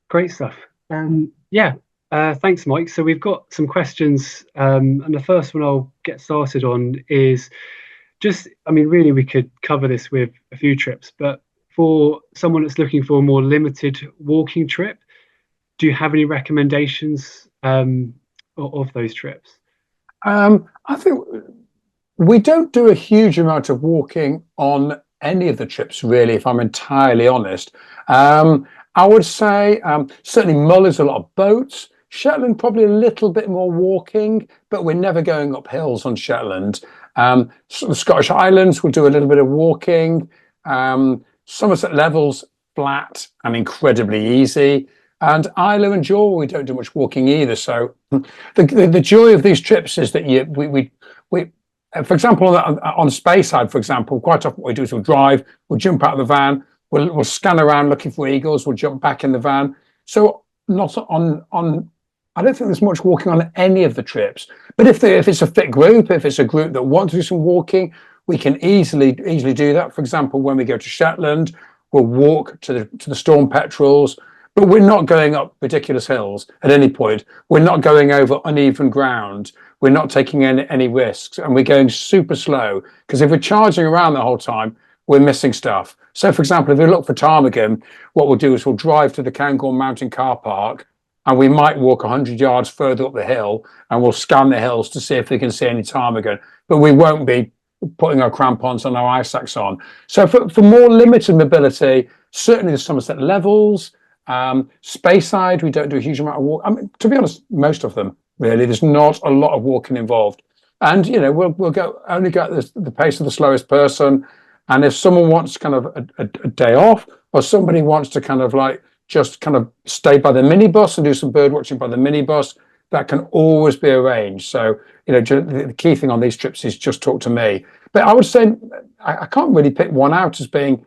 Speaker 1: Great stuff. Thanks, Mike. So we've got some questions, and the first one I'll get started on is really we could cover this with a few trips, but for someone that's looking for a more limited walking trip, do you have any recommendations of those trips?
Speaker 2: I think we don't do a huge amount of walking on any of the trips, really, if I'm entirely honest. I would say certainly Mull is a lot of boats. Shetland, probably a little bit more walking, but we're never going up hills on Shetland. So the Scottish Islands will do a little bit of walking. Somerset Levels, flat and incredibly easy. And Islay and Speyside, we don't do much walking either. So the joy of these trips is that we for example, on Speyside, for example, quite often what we do is we'll drive, we'll jump out of the van, we'll scan around looking for eagles, we'll jump back in the van. So not on I don't think there's much walking on any of the trips. But if it's a fit group, if it's a group that wants to do some walking, we can easily do that. For example, when we go to Shetland, we'll walk to the storm petrels, but we're not going up ridiculous hills at any point. We're not going over uneven ground. We're not taking any risks, and we're going super slow, because if we're charging around the whole time, we're missing stuff. So, for example, if we look for ptarmigan, what we'll do is we'll drive to the Cairngorm Mountain car park, and we might walk 100 yards further up the hill, and we'll scan the hills to see if we can see any ptarmigan, but we won't be putting our crampons and our ice sacks on. So for more limited mobility, certainly the Somerset Levels, Speyside, we don't do a huge amount of walk. I mean, to be honest, most of them, really, there's not a lot of walking involved. And, we'll only go at the pace of the slowest person. And if someone wants kind of a day off, or somebody wants to kind of just kind of stay by the minibus and do some bird watching by the minibus, that can always be arranged. So, the key thing on these trips is just talk to me. But I would say I can't really pick one out as being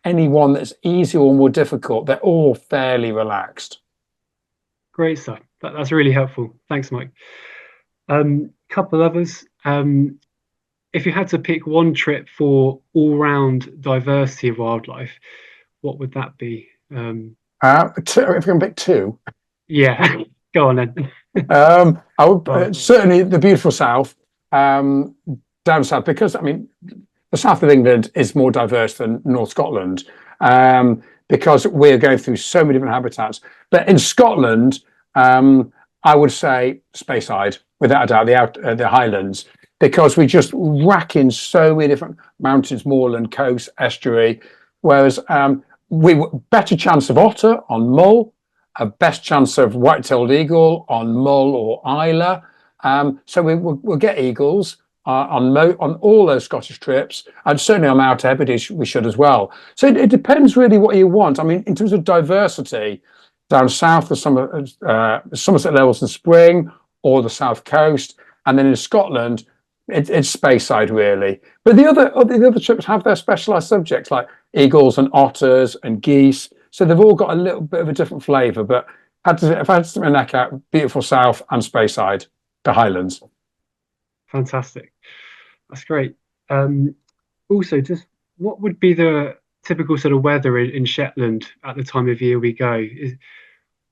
Speaker 2: any one that's easier or more difficult. They're all fairly relaxed.
Speaker 1: Great stuff. That's really helpful. Thanks, Mike. Couple others. If you had to pick one trip for all-round diversity of wildlife, what would that be?
Speaker 2: If we can pick two.
Speaker 1: Yeah, go on then.
Speaker 2: I would certainly the beautiful south, down south, because the south of England is more diverse than North Scotland, because we're going through so many different habitats. But in Scotland, I would say Speyside, without a doubt, the Highlands, because we just rack in so many different mountains, moorland, coast, estuary. Whereas we better chance of otter on Mull, a best chance of white-tailed eagle on Mull or Islay. So we'll get eagles on all those Scottish trips, and certainly on Outer Hebrides we should as well. So it depends really what you want. I mean, in terms of diversity, down south, the Somerset Levels in spring, or the south coast, and then in Scotland, it's Speyside really. But the other trips have their specialised subjects like eagles and otters and geese. So they've all got a little bit of a different flavour. But if I had to stick my neck out, beautiful south and Speyside, the Highlands.
Speaker 1: Fantastic. That's great. Also, just what would be the typical sort of weather in Shetland at the time of year we go?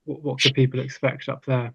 Speaker 1: What could people expect up there?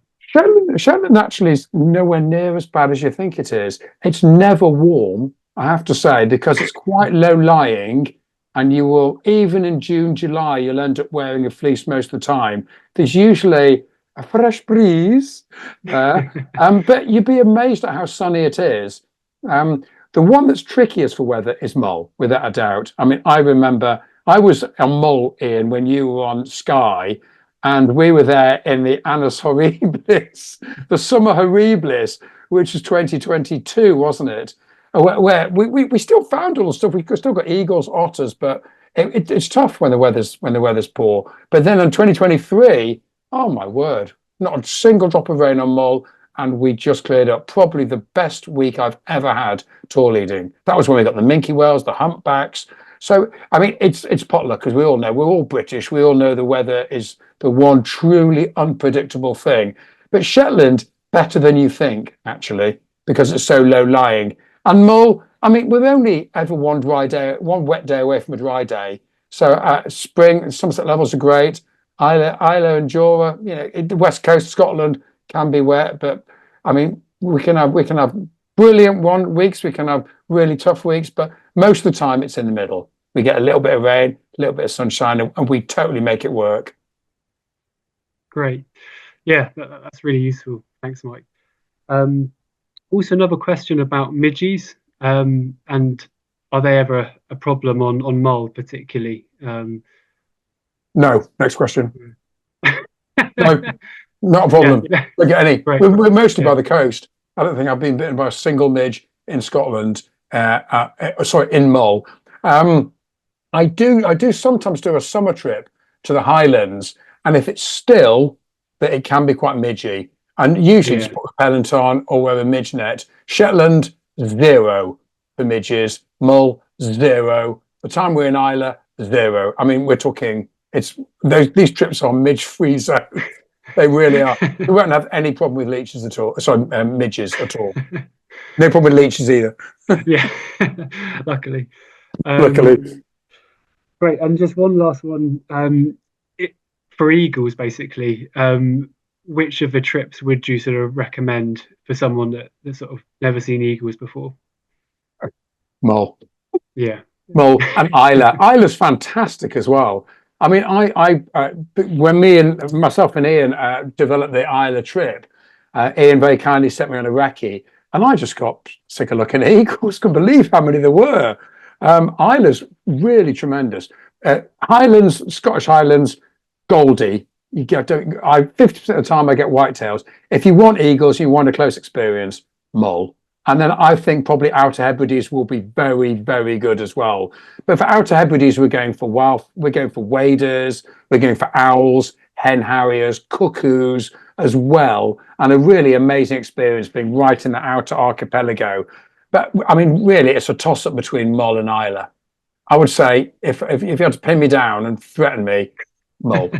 Speaker 2: Shetland actually is nowhere near as bad as you think it is. It's never warm, I have to say, because it's quite low lying, and you will, even in June, July, you'll end up wearing a fleece most of the time. There's usually a fresh breeze, but you'd be amazed at how sunny it is. The one that's trickiest for weather is Mull, without a doubt. I mean, I remember I was on Mull, Ian, when you were on Skye, and we were there in the Annus Horribilis, the summer horribilis, which was 2022, wasn't it? Where we still found all the stuff. We still got eagles, otters, but it's tough when the weather's poor. But then in 2023, oh my word, not a single drop of rain on Mull, and we just cleared up. Probably the best week I've ever had tour leading. That was when we got the minke whales, the humpbacks. So I mean, it's potluck, because we all know, we're all British. We all know the weather is the one truly unpredictable thing. But Shetland, better than you think, actually, because it's so low lying. And Mull, I mean, we're only ever one wet day away from a dry day. So spring, Somerset Levels are great. Islay and Jura, the west coast of Scotland can be wet, but I mean, we can have brilliant weeks, we can have really tough weeks, but most of the time it's in the middle. We get a little bit of rain, a little bit of sunshine, and we totally make it work.
Speaker 1: Great. Yeah, that's really useful. Thanks, Mike. Also, another question about midges, and are they ever a problem on Mull particularly?
Speaker 2: No. Next question. No, not a problem.
Speaker 1: Yeah.
Speaker 2: Don't get any.
Speaker 1: Right.
Speaker 2: We're mostly by the coast. I don't think I've been bitten by a single midge in Scotland. Sorry, in Mull. I do sometimes do a summer trip to the Highlands, and if it's still, that it can be quite midgy. And usually just put a repellent on or wear a midge net. Shetland, 0 for midges. Mull, 0. The time we're in Islay, 0. I mean, we're talking, these trips are midge-free zone. They really are. We won't have any problem with leeches at all. Sorry, midges at all. No problem with leeches either.
Speaker 1: Yeah, luckily.
Speaker 2: Luckily.
Speaker 1: Great. And just one last one. For eagles, basically, which of the trips would you sort of recommend for someone that's sort of never seen eagles before?
Speaker 2: Mull.
Speaker 1: Yeah.
Speaker 2: Mull and Islay. Islay's fantastic as well. I mean, when myself and Ian developed the Islay trip, Ian very kindly sent me on a recce, and I just got sick of looking at eagles. Couldn't believe how many there were. Islay's really tremendous. Highlands, Scottish Highlands, Goldie. 50% of the time I get whitetails. If you want eagles, you want a close experience, Mull. And then I think probably Outer Hebrides will be very, very good as well. But for Outer Hebrides, we're going for waders, we're going for owls, hen harriers, cuckoos as well, and a really amazing experience being right in the outer archipelago. But I mean, really, it's a toss-up between Mull and Islay. I would say if you had to pin me down and threaten me, Mull.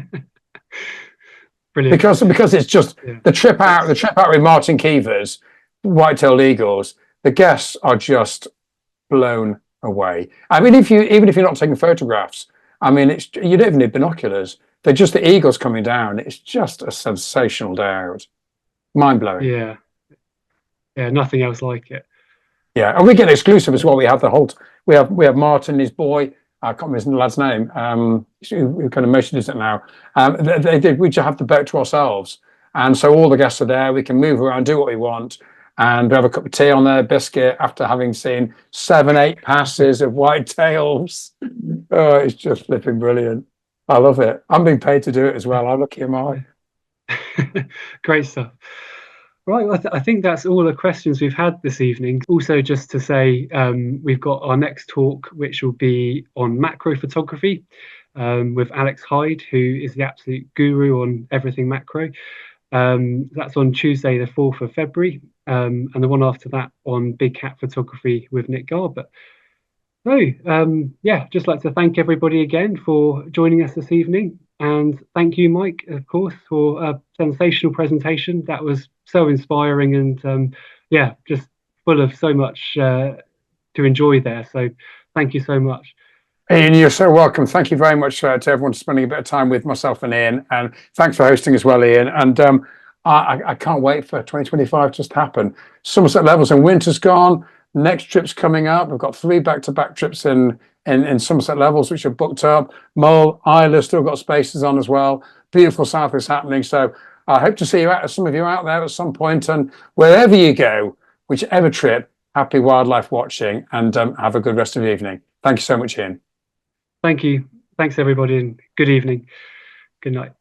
Speaker 1: Brilliant.
Speaker 2: Because it's just the trip out with Martin Keevers, white-tailed eagles, the guests are just blown away. I mean, even if you're not taking photographs, I mean, you don't even need binoculars. They're just the eagles coming down. It's just a sensational day out. Mind-blowing.
Speaker 1: Yeah. Nothing else like it.
Speaker 2: Yeah, and we get exclusive as well. We have we have Martin, his boy. I can't remember the lad's name. Who kind of mostly does it now. We just have the boat to ourselves, and so all the guests are there. We can move around, do what we want, and have a cup of tea on their biscuit after having seen 7-8 passes of whitetails. Oh, it's just flipping brilliant. I love it. I'm being paid to do it as well. How lucky am I?
Speaker 1: Great stuff. Right, well, I think that's all the questions we've had this evening. Also, just to say, we've got our next talk, which will be on macro photography, with Alex Hyde, who is the absolute guru on everything macro. That's on Tuesday, the 4th of February, and the one after that on big cat photography with Nick Garbutt. So, just like to thank everybody again for joining us this evening. And thank you, Mike, of course, for a sensational presentation. That was so inspiring and, just full of so much to enjoy there. So thank you so much.
Speaker 2: Ian, you're so welcome. Thank you very much to everyone spending a bit of time with myself and Ian. And thanks for hosting as well, Ian. And I can't wait for 2025 to just happen. Somerset Levels and winter's gone. Next trip's coming up. We've got 3 back-to-back trips in Somerset Levels, which are booked up. Mull, Islay still got spaces on as well. Beautiful South is happening. So I hope to see some of you out there at some point. And wherever you go, whichever trip, happy wildlife watching, and have a good rest of the evening. Thank you so much, Ian.
Speaker 1: Thank you. Thanks, everybody, and good evening. Good night.